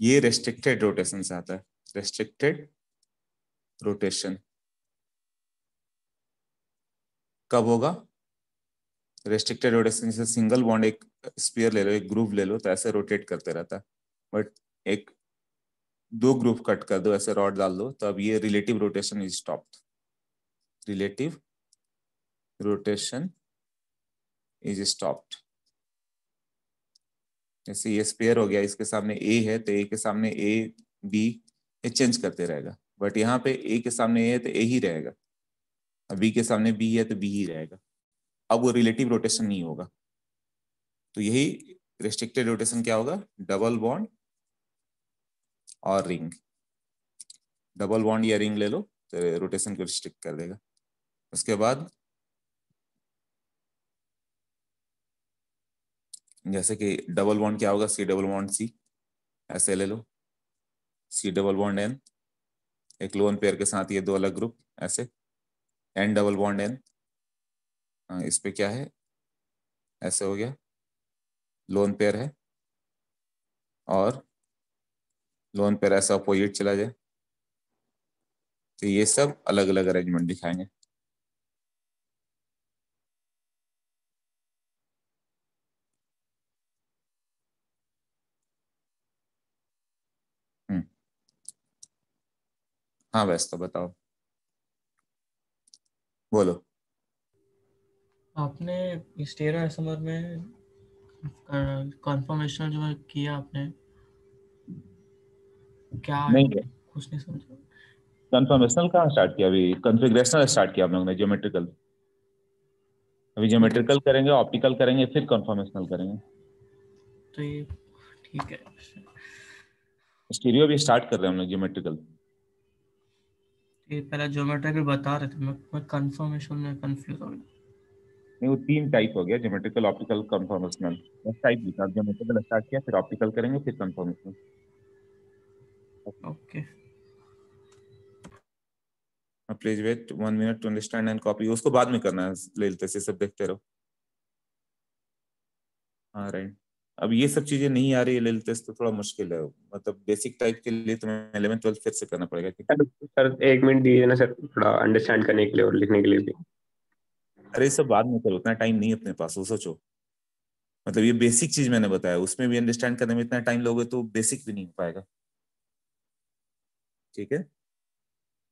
ये रेस्ट्रिक्टेड रोटेशन से आता है, रेस्ट्रिक्टेड रोटेशन कब होगा? रेस्ट्रिक्टेड रोटेशन से सिंगल बॉन्ड, एक स्फीयर ले लो, एक ग्रुप ले लो, तो ऐसे रोटेट करते रहता है। बट एक दो ग्रुप कट कर दो, ऐसे रॉड डाल दो, तो अब ये relative rotation is stopped. Relative rotation is stopped. जैसे ये स्पेयर हो गया, इसके सामने ए है तो ए के सामने ए बी, ये चेंज करते रहेगा। बट यहाँ पे ए के सामने ए है तो ए ही रहेगा, बी के सामने बी है तो बी ही रहेगा। अब वो रिलेटिव रोटेशन नहीं होगा। तो यही रेस्ट्रिक्टेड रोटेशन क्या होगा? डबल बॉन्ड और रिंग। डबल बॉन्ड या रिंग ले लो तो रोटेशन को रिस्ट्रिक्ट कर देगा। उसके बाद जैसे कि डबल बॉन्ड क्या होगा? सी डबल बॉन्ड सी, ऐसे ले लो। सी डबल बॉन्ड एन, एक लोन पेयर के साथ ये दो अलग ग्रुप, ऐसे। एन डबल बॉन्ड एन, इस पे क्या है? ऐसे हो गया, लोन पेयर है, और लोन पेयर ऐसा अपोजिट चला जाए, तो ये सब अलग अलग अरेंजमेंट दिखाएंगे। हाँ वैसे तो बताओ, बोलो। आपने स्टेरो आइसोमर में कन्फर्मेशन जो किया आपने, क्या है? नहीं है, कुछ नहीं समझा। कन्फर्मेशनल कहाँ स्टार्ट किया? अभी कॉन्फ़िगरेशनल स्टार्ट किया हम लोग ने, ज्योमेट्रिकल। अभी ज्योमेट्रिकल करेंगे, ऑप्टिकल करेंगे, फिर कन्फर्मेशनल करेंगे। तो ये ठीक है। स्टीरियो भी स्टार्ट कर रहे हैं हम लोग, ज्योमेट्रिकल। ये पहले ज्योमेट्रिकल बता रहे थे, मैं कन्फर्मेशन में कंफ्यूज हो गया। नहीं, वो तीन टाइप हो गया, ज्योमेट्रिकल, ऑप्टिकल, कन्फर्मेशनल। बस टाइप लिखा, ज्योमेट्रिकल स्टार्ट किया, फिर ऑप्टिकल करेंगे, फिर conformational. Okay. Please wait 1 minute to understand and copy. उसको बाद में करना है, ले लेते से सब देखते रहो। हाँ राइट। अब ये सब चीजें नहीं आ रही है ले लेते तो थोड़ा मुश्किल है, मतलब बेसिक टाइप के लिए तुम्हें 11th 12th फिर से करना पड़ेगा। सर 1 मिनट दीजिए ना सर, थोड़ा अंडरस्टैंड करने के लिए और लिखने के लिए भी। अरे ये सब बाद में करो, उतना टाइम नहीं है अपने पास, वो सोचो। मतलब ये बेसिक चीज मैंने बताया, उसमें भी अंडरस्टैंड करने में इतना टाइम लोगे तो बेसिक भी नहीं हो पाएगा। ठीक है,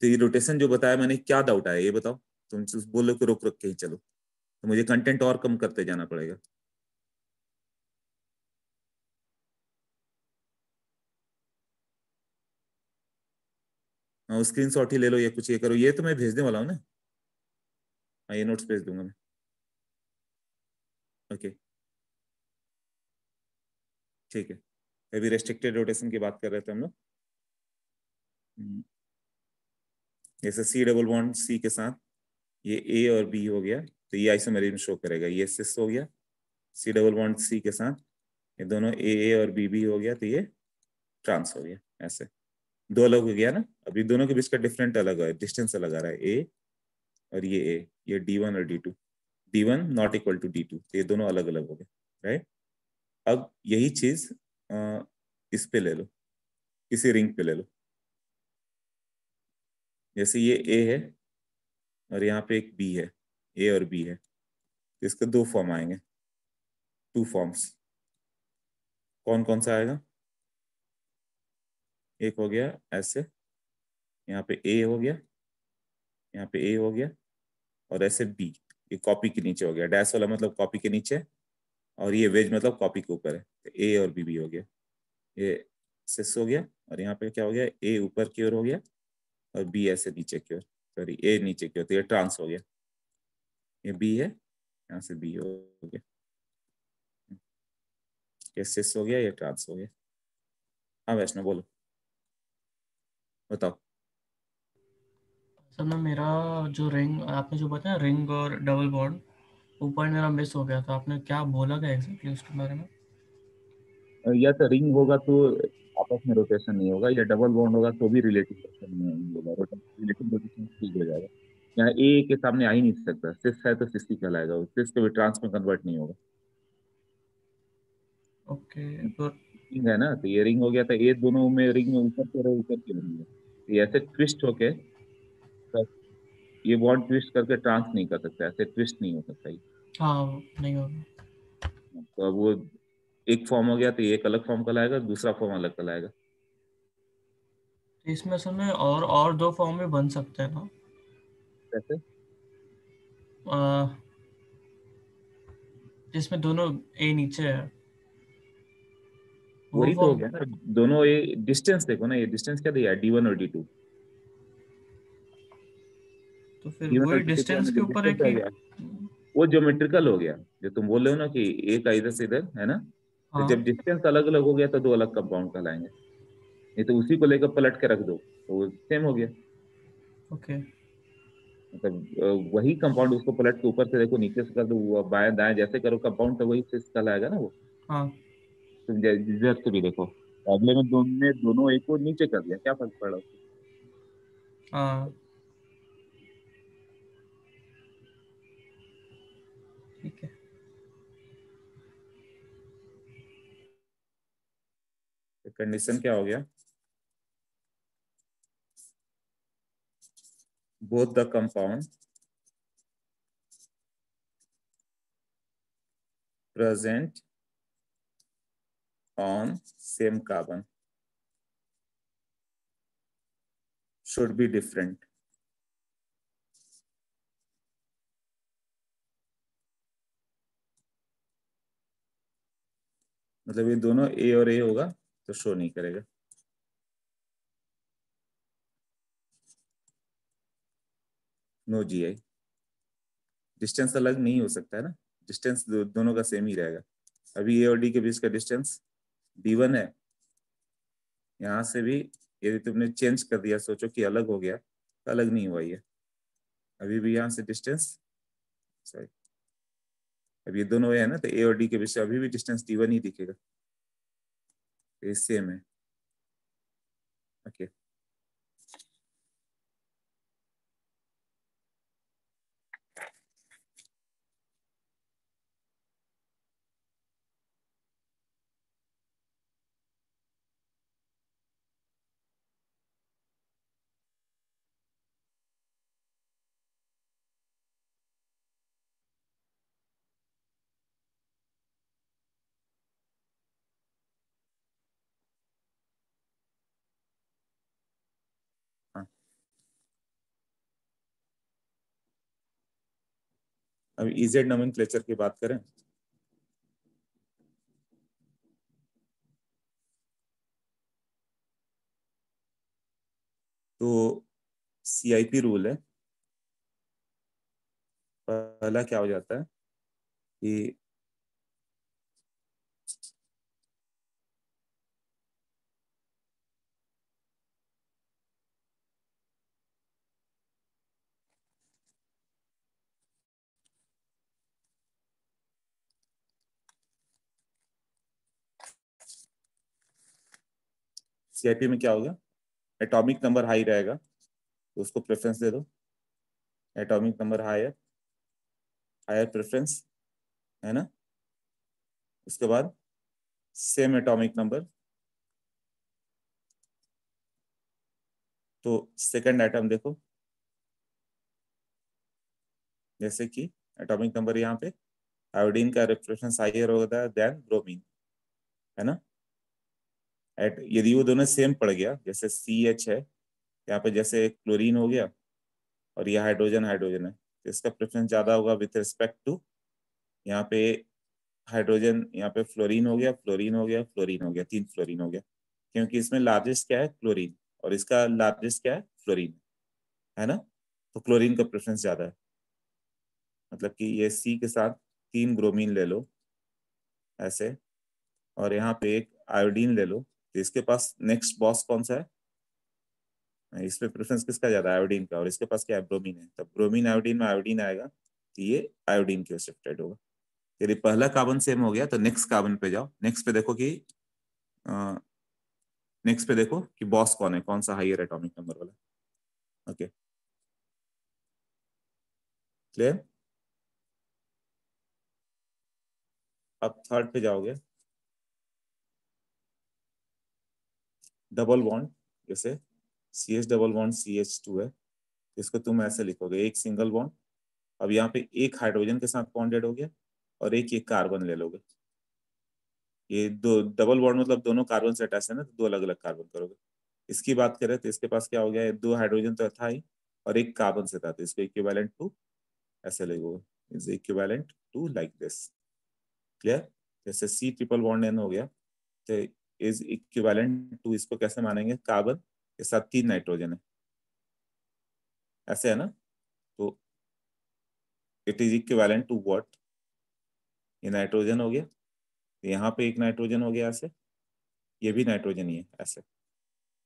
तो ये रोटेशन जो बताया मैंने, क्या डाउट आया ये बताओ। तुम बोलो कि रोक रोक के ही चलो, तो मुझे कंटेंट और कम करते जाना पड़ेगा। हाँ स्क्रीन शॉट ही ले लो या कुछ ये करो, ये तो मैं भेजने वाला हूँ ना। हाँ ये नोट्स भेज दूंगा मैं। ओके ठीक है। अभी रेस्ट्रिक्टेड रोटेशन की बात कर रहे थे हम लोग। जैसे सी डबल बॉन्ड सी के साथ ये ए और बी हो गया, तो ये आइसोमेरिज्म में शो करेगा, ये सिस हो गया। सी डबल बॉन्ड सी के साथ ये दोनों ए और बी बी हो गया, तो ये ट्रांस हो गया। ऐसे दो अलग हो गया ना। अभी दोनों के बीच का डिफरेंट अलग है, डिस्टेंस अलग आ रहा है, ए और ये ए, ये D1 और D2, D1 not equal to D2, तो ये दोनों अलग अलग हो गए, राइट। अब यही चीज इस पे ले लो, किसी रिंग पे ले लो। जैसे ये ए है और यहाँ पे एक बी है, ए और बी है, तो इसके दो फॉर्म आएंगे, टू फॉर्म्स। कौन कौन सा आएगा? एक हो गया ऐसे, यहाँ पे ए हो गया, यहाँ पे ए हो गया, और ऐसे बी, ये कॉपी के नीचे हो गया, डैश वाला मतलब कॉपी के नीचे, और ये वेज मतलब कॉपी के ऊपर है, तो ए और बी हो गया। ये सिस हो गया, और यहाँ पे क्या हो गया? ए ऊपर की ओर हो गया और बी ऐसे नीचे की ओर, सॉरी ए नीचे की ओर, तो ये ट्रांस हो गया। ये बी है, यहाँ से बी हो गया, ये सिस हो गया, ये ट्रांस हो गया। हाँ वैष्णव बोलो, बताओ। सर मैं मेरा जो रिंग आपने जो बताया, रिंग और डबल बॉन्ड, ऊपर मेरा मिस हो गया था, आपने क्या बोला क्या एग्जैक्टली उसके बारे में? या तो रिंग होगा तो आपस में रोटेशन नहीं होगा, या डबल बॉन्ड होगा तो भी रिलेटिव रोटेशन नहीं होगा, रिलेटिव रोटेशन ठीक हो जाएगा। यहाँ ए के सामने आ ही नहीं सकता, सिस है तो सिस ही कहलाएगा, वो सिस कभी ट्रांस में कन्वर्ट नहीं होगा। ओके तो रिंग है ना, तो ये रिंग हो गया, तो ये दोनों में रिंग में ऊपर की रिंग है, तो ये ऐसे ट्विस्ट होके, तो ये बॉन्ड ट्विस्ट करके ट्रांस नहीं कर सकता, ऐसे ट्विस्ट नहीं हो सकता ये। हाँ नहीं होगा। तो अब वो एक फॉर्म हो गया, तो ये एक अलग फॉर्म कहलाएगा, दूसरा फॉर्म अलग कहलाएगा। तो इसमें असल में और दो फॉर्म में बन सकते हैं ना? कैसे? अ, जिसमें दोनों ए नीचे है, वो वही तो हो फॉर्म। गया ना, दोनों ये डिस्टेंस देखो ना, ये डिस्टेंस क्या दिया है, D1 और D2। तो फिर D1 और वही D2 डिस्टेंस के जो ऊपर है डिस्टेंस आ कि? गया वो ज्योमेट्रिकल हो गया, जो तुम बोल रहे हो ना कि एक इधर से इधर है ना, तो हाँ जब डिस्टेंस अलग अलग हो गया तो दो अलग कंपाउंड कहलाएंगे। नहीं तो उसी को लेकर पलट के रख दो तो वो सेम हो गया। ओके। मतलब वही कंपाउंड उसको पलट के ऊपर से देखो, नीचे से कर दो, वो बाएं दाएं जैसे करो कंपाउंड, तो वही फिक्स कहलाएगा ना वो। हाँ तुम इधर से भी देखो, अगले में दोनों एक को नीचे कर दिया, क्या फर्क पड़ा उसको? हाँ ठीक है। कंडीशन क्या हो गया? Both the compound present on same carbon should be different। मतलब ये दोनों ए और ए होगा तो शो नहीं करेगा। No GI। डिस्टेंस अलग नहीं हो सकता है ना, डिस्टेंस दोनों का सेम ही रहेगा। अभी ए और डी के बीच का डिस्टेंस D1 है, यहाँ से भी यदि तुमने चेंज कर दिया, सोचो कि अलग हो गया, तो अलग नहीं हुआ ये, अभी भी यहाँ से डिस्टेंस, सॉरी, अब ये दोनों है ना, तो ए और डी के बीच से अभी भी डिस्टेंस D1 ही दिखेगा, ये सेम है। ओके हाँ, अब इजेड नोमेनक्लेचर की बात करें तो CIP रूल है, पहला क्या हो जाता है कि CIP में क्या होगा, एटॉमिक नंबर हाई रहेगा तो उसको प्रेफरेंस दे दो, atomic number higher, higher preference, है ना। उसके बाद सेम एटॉमिक नंबर, तो सेकंड आइटम देखो, जैसे कि एटॉमिक नंबर यहाँ पे आयोडीन का प्रेफरेंस हायर होता है देन ब्रोमीन, है ना। यदि वो दोनों सेम पड़ गया, जैसे CH है यहाँ पे, जैसे क्लोरीन हो गया और ये हाइड्रोजन हाइड्रोजन है, तो इसका प्रेफरेंस ज्यादा होगा विथ रिस्पेक्ट टू, यहाँ पे हाइड्रोजन, यहाँ पे फ्लोरीन हो गया, फ्लोरीन हो गया, फ्लोरीन हो गया, 3 फ्लोरीन हो गया, क्योंकि इसमें लार्जेस्ट क्या है, क्लोरीन, और इसका लार्जेस्ट क्या है, फ्लोरीन, है ना। तो क्लोरीन का प्रेफरेंस ज्यादा है, मतलब कि ये C के साथ 3 ब्रोमीन ले लो ऐसे, और यहाँ पे एक आयोडीन ले लो, तो इसके पास नेक्स्ट बॉस कौन सा है, इस पे प्रेफरेंस किसका ज्यादा है, आयोडीन का, और इसके पास क्या है, ब्रोमीन है, तब ब्रोमीन आयोडीन में आयोडीन आएगा, ये आयोडीन की ओर शिफ्टेड होगा। यदि पहला कार्बन सेम हो गया तो नेक्स्ट कार्बन पे जाओ, नेक्स्ट पे देखो कि बॉस कौन है, कौन सा हायर एटॉमिक नंबर वाला। Okay, clear. अब थर्ड पे जाओगे, डबल बॉन्ड, जैसे CH डबल बॉन्ड CH2 है, इसको तुम ऐसे लिखोगे, एक सिंगल बॉन्ड। अब यहाँ पे एक हाइड्रोजन के साथ बॉन्डेड हो गया और एक ये कार्बन ले लोगे। ये दो डबल बॉन्ड मतलब दोनों कार्बन से अटैच है ना, तो दो अलग अलग कार्बन करोगे। इसकी बात करें तो इसके पास क्या हो गया, ये दो हाइड्रोजन तो था ही और एक कार्बन से था, तो इसको इक्विवेलेंट टू ऐसे लिखोगे, is equivalent to like this. Clear. जैसे C ट्रिपल बॉन्ड N हो गया तो इज इक्विवेलेंट टू, इसको कैसे मानेंगे, कार्बन के साथ 3 नाइट्रोजन है, ऐसे है ना, तो it is equivalent to what, ये नाइट्रोजन हो गया, यहाँ पे एक नाइट्रोजन हो गया ऐसे, ये भी नाइट्रोजन ही है ऐसे।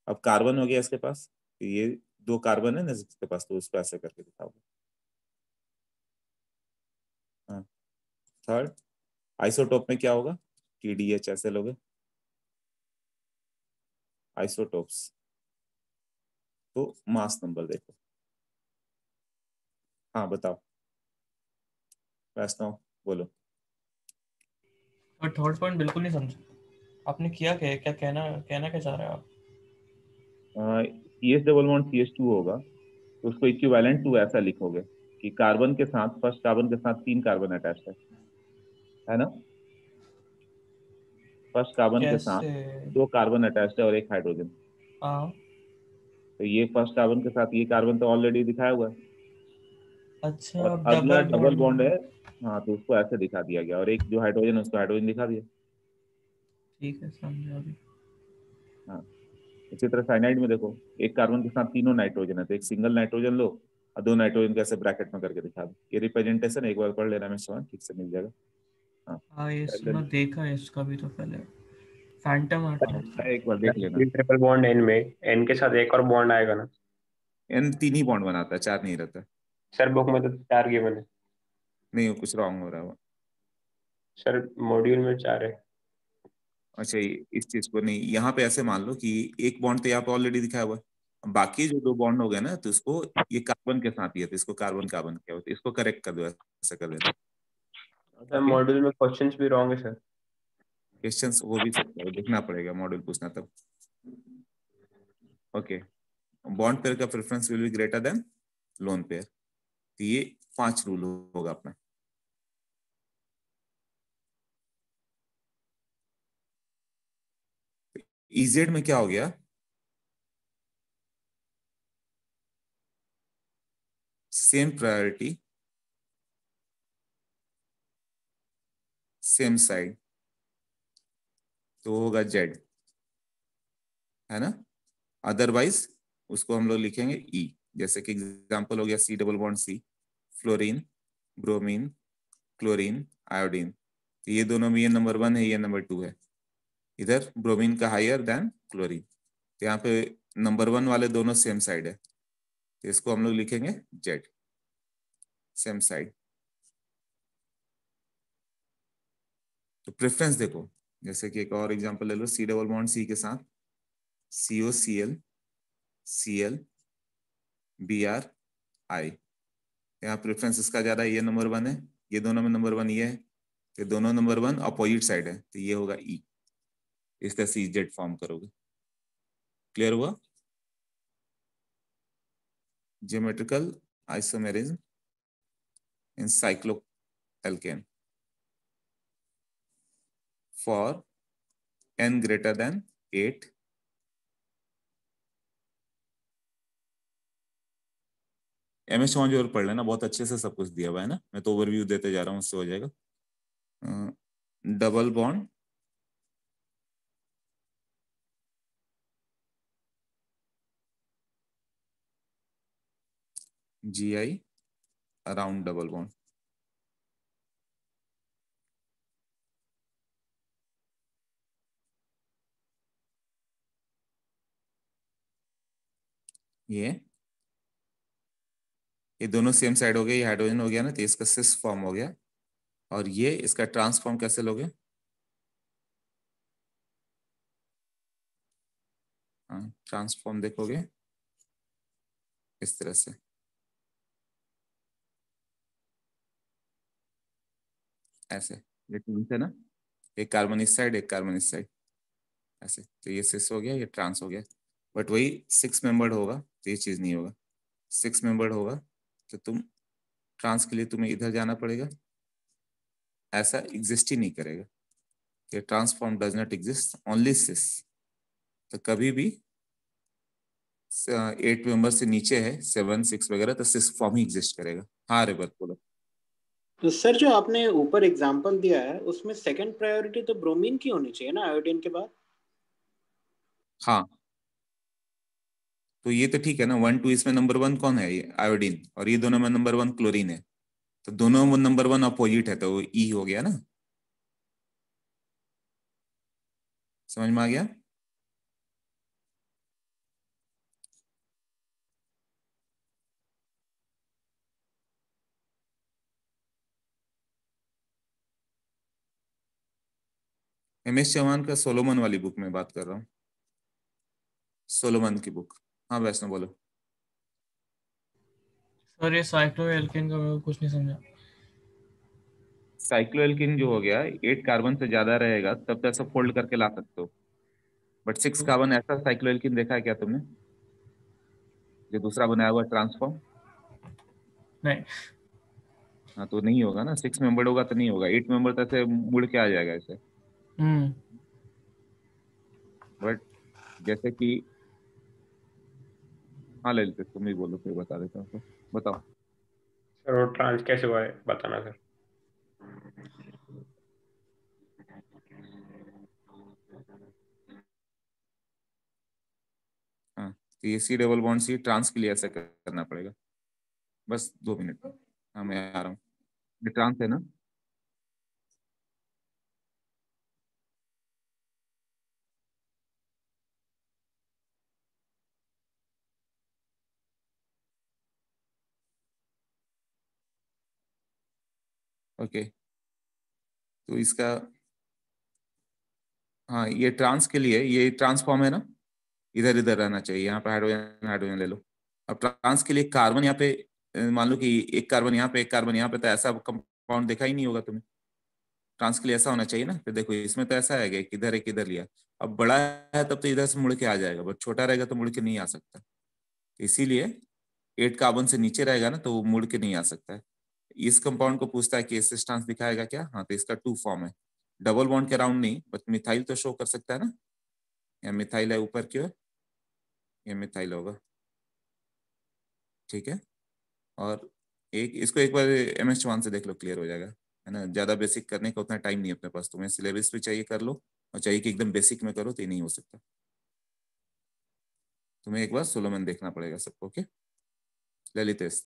अब कार्बन हो गया इसके पास, तो ये दो कार्बन है ना इसके पास, तो उसको ऐसे करके दिखाओगे। हाँ, थर्ड आइसोटोप में क्या होगा, TDH ऐसे लोगे आइसोटोप्स। तो मास नंबर देखो। हाँ बताओ, वैष्णव बोलो। और थर्ड पॉइंट बिल्कुल नहीं समझा, आपने किया क्या कहना कहना क्या चाह रहे हैं आप? CH डबल बॉन्ड CH2 होगा, तो उसको इक्विवेलेंट टू ऐसा लिखोगे कि कार्बन के साथ, फर्स्ट कार्बन के साथ 3 कार्बन अटैच है ना, फर्स्ट कार्बन के साथ कैसे? 2 कार्बन अटैच है और एक हाइड्रोजन। हाँ, तो ये फर्स्ट कार्बन के साथ ये कार्बन तो ऑलरेडी दिखाया हुआ है, अच्छा, और अब अगला डबल डबल बॉन्ड बॉन्ड में। है। हाँ, तो उसको ऐसे दिखा दिया गया, और एक जो हाइड्रोजन है उसको हाइड्रोजन दिखा दिया। ठीक है, समझा अभी। हाँ, इसी तरह साइनाइड में देखो, एक कार्बन के साथ तीनों नाइट्रोजन है, तो एक सिंगल नाइट्रोजन लो और 2 नाइट्रोजन कैसे ब्रैकेट में करके दिखा दो। ये रिप्रेजेंटेशन एक बार पढ़ लेना, मैं सवाल ठीक से मिल जाएगा। हाँ, हाँ, ये मैं देखा है इसका भी तो पहले, फैंटम आर्ट। एक बार देख लेना। ट्रिपल बॉन्ड एन में एन के साथ एक और बॉन्ड आएगा ना? N 3 ही बॉन्ड बनाता है, 4 नहीं रहता। सर बुक में तो 4 गिवन है। नहीं, वो कुछ रॉन्ग हो रहा है वो। सर मॉड्यूल में 4 है। अच्छा, इस चीज को नहीं, यहाँ पे ऐसे मान लो कि एक बॉन्ड तो यहाँ पे ऑलरेडी दिखाया हुआ है, अब बाकी जो 2 बॉन्ड हो गए ना, तो इसको ये कार्बन के साथ ही है, तो इसको कार्बन कार्बन क्या होता है, इसको करेक्ट कर दो, ऐसा कर देना। सर ओके, मॉड्यूल में क्वेश्चंस भी रॉन्ग है सर। क्वेश्चंस हो भी सकता है, देखना पड़ेगा मॉड्यूल पूछना तब। ओके, बॉन्ड पेयर का preference will be greater than lone pair, तो ये 5 रूल होगा अपना। इजेड में क्या हो गया, सेम प्रायोरिटी सेम साइड, तो होगा जेड, है ना। अदरवाइज उसको हम लोग लिखेंगे ई, जैसे कि एग्जांपल हो गया C double bond C, fluorine, bromine, chlorine, iodine, तो ये दोनों में ये नंबर 1 है, ये नंबर 2 है, इधर ब्रोमीन का हायर देन क्लोरीन, तो यहाँ पे नंबर 1 वाले दोनों सेम साइड है, तो इसको हम लोग लिखेंगे जेड, सेम साइड। तो प्रेफरेंस देखो, जैसे कि एक और एग्जांपल ले लो, C डबल बॉन्ड C के साथ COCl Cl Br I, यहाँ प्रेफरेंस इसका ज्यादा है, ये नंबर 1 है, ये दोनों में नंबर 1 ये है, तो दोनों नंबर 1 अपोजिट साइड है, तो ये होगा ई, इस तरह से जेड फॉर्म करोगे। क्लियर हुआ। Geometrical isomerism in cycloalkane for n greater than 8, MS Chauhan जो पढ़ लेना, बहुत अच्छे से सब कुछ दिया हुआ है ना, मैं तो ओवरव्यू देते जा रहा हूँ, उससे हो जाएगा। Double bond GI around double bond, ये ये दोनों सेम साइड हो गए, ये हाइड्रोजन हो गया ना, तो इसका सिस फॉर्म हो गया। और ये इसका ट्रांसफॉर्म कैसे लोगे? हाँ, ट्रांसफॉर्म देखोगे इस तरह से, ऐसे। ये ट्विंस है ना, एक कार्बन इस साइड, एक कार्बन इस साइड, ऐसे। तो ये सिस हो गया, ये ट्रांस हो गया। बट वही 6 मेंबर्ड होगा तो ये चीज नहीं होगा। 6 मेंबर्ड होगा तो तुम ट्रांस के लिए तुम्हें इधर जाना पड़ेगा, ऐसा एग्जिस्ट ही नहीं करेगा। ये transform does not exist, only cis. तो कभी भी 8 मेंबर से नीचे है, 7, 6 वगैरह, तो सिस फॉर्म ही एग्जिस्ट करेगा। हाँ रे बोलो। तो सर जो आपने ऊपर एग्जांपल दिया है उसमें सेकंड प्रायोरिटी तो ब्रोमीन की होनी चाहिए ना आयोडीन के बाद? हाँ, तो ये तो ठीक है ना। 1, 2 इसमें नंबर 1 कौन है? ये आयोडीन। और ये दोनों में नंबर 1 क्लोरीन है। तो दोनों में नंबर 1 अपोजिट है, तो ई हो गया ना। समझ में आ गया? MS चौहान का सोलोमन वाली बुक में बात कर रहा हूँ, सोलोमन की बुक। हाँ वैष्णव बोलो। सर ये साइक्लोएल्केन का मैं कुछ नहीं समझा। साइक्लोएल्किन जो हो गया, 8 कार्बन से ज्यादा रहेगा तब तो ऐसा फोल्ड करके ला सकते हो। बट 6 कार्बन ऐसा साइक्लोएल्किन देखा है क्या तुमने, जो दूसरा बनाया हुआ ट्रांसफॉर्म? नहीं। हाँ, तो नहीं होगा ना। 6 मेंबर होगा तो नहीं होगा। 8 मेंबर तो ऐसे मुड़ के आ जाएगा ऐसे। हम्म। बट जैसे कि, हाँ ले लेते, तुम ही बोलो फिर बता देता हूँ। तो बताओ। सर वो ट्रांस कैसे हुआ है बताना सर। हाँ, तो ये C double bond C trans के लिए ऐसा करना पड़ेगा। बस 2 मिनट। हाँ मैं आ रहा हूँ। ये ट्रांस है ना। ओके, तो इसका, हाँ ये ट्रांस के लिए ये ट्रांसफॉर्म है ना, इधर इधर रहना चाहिए। यहाँ पे हाइड्रोजन हाइड्रोजन ले लो। अब ट्रांस के लिए कार्बन यहाँ पे, मान लो कि एक कार्बन यहाँ पे, एक कार्बन यहाँ पे, तो ऐसा कंपाउंड देखा ही नहीं होगा तुम्हें। ट्रांस के लिए ऐसा होना चाहिए ना। फिर देखो इसमें तो ऐसा है कि किधर एक इधर लिया। अब बड़ा है तब तो इधर से मुड़ के आ जाएगा, बट छोटा रहेगा तो मुड़ के नहीं आ सकता। इसीलिए 8 कार्बन से नीचे रहेगा ना तो वो मुड़ के नहीं आ सकता है। इस कंपाउंड को पूछता है कि एसिड ट्रांस दिखाएगा क्या? हाँ, तो इसका 2 फॉर्म है। डबल बॉन्ड के अराउंड नहीं, बट मिथाइल तो शो कर सकता है ना। या मिथाइल है ऊपर की ओर, ये मिथाइल होगा। ठीक है। और एक इसको एक बार MS चौहान से देख लो, क्लियर हो जाएगा, है ना। ज्यादा बेसिक करने का उतना टाइम नहीं है अपने पास। तुम्हें सिलेबस भी चाहिए कर लो, और चाहिए कि एकदम बेसिक में करो, तो ये नहीं हो सकता। तुम्हें एक बार सोलोमन देखना पड़ेगा सबको। ओके, ललितेश।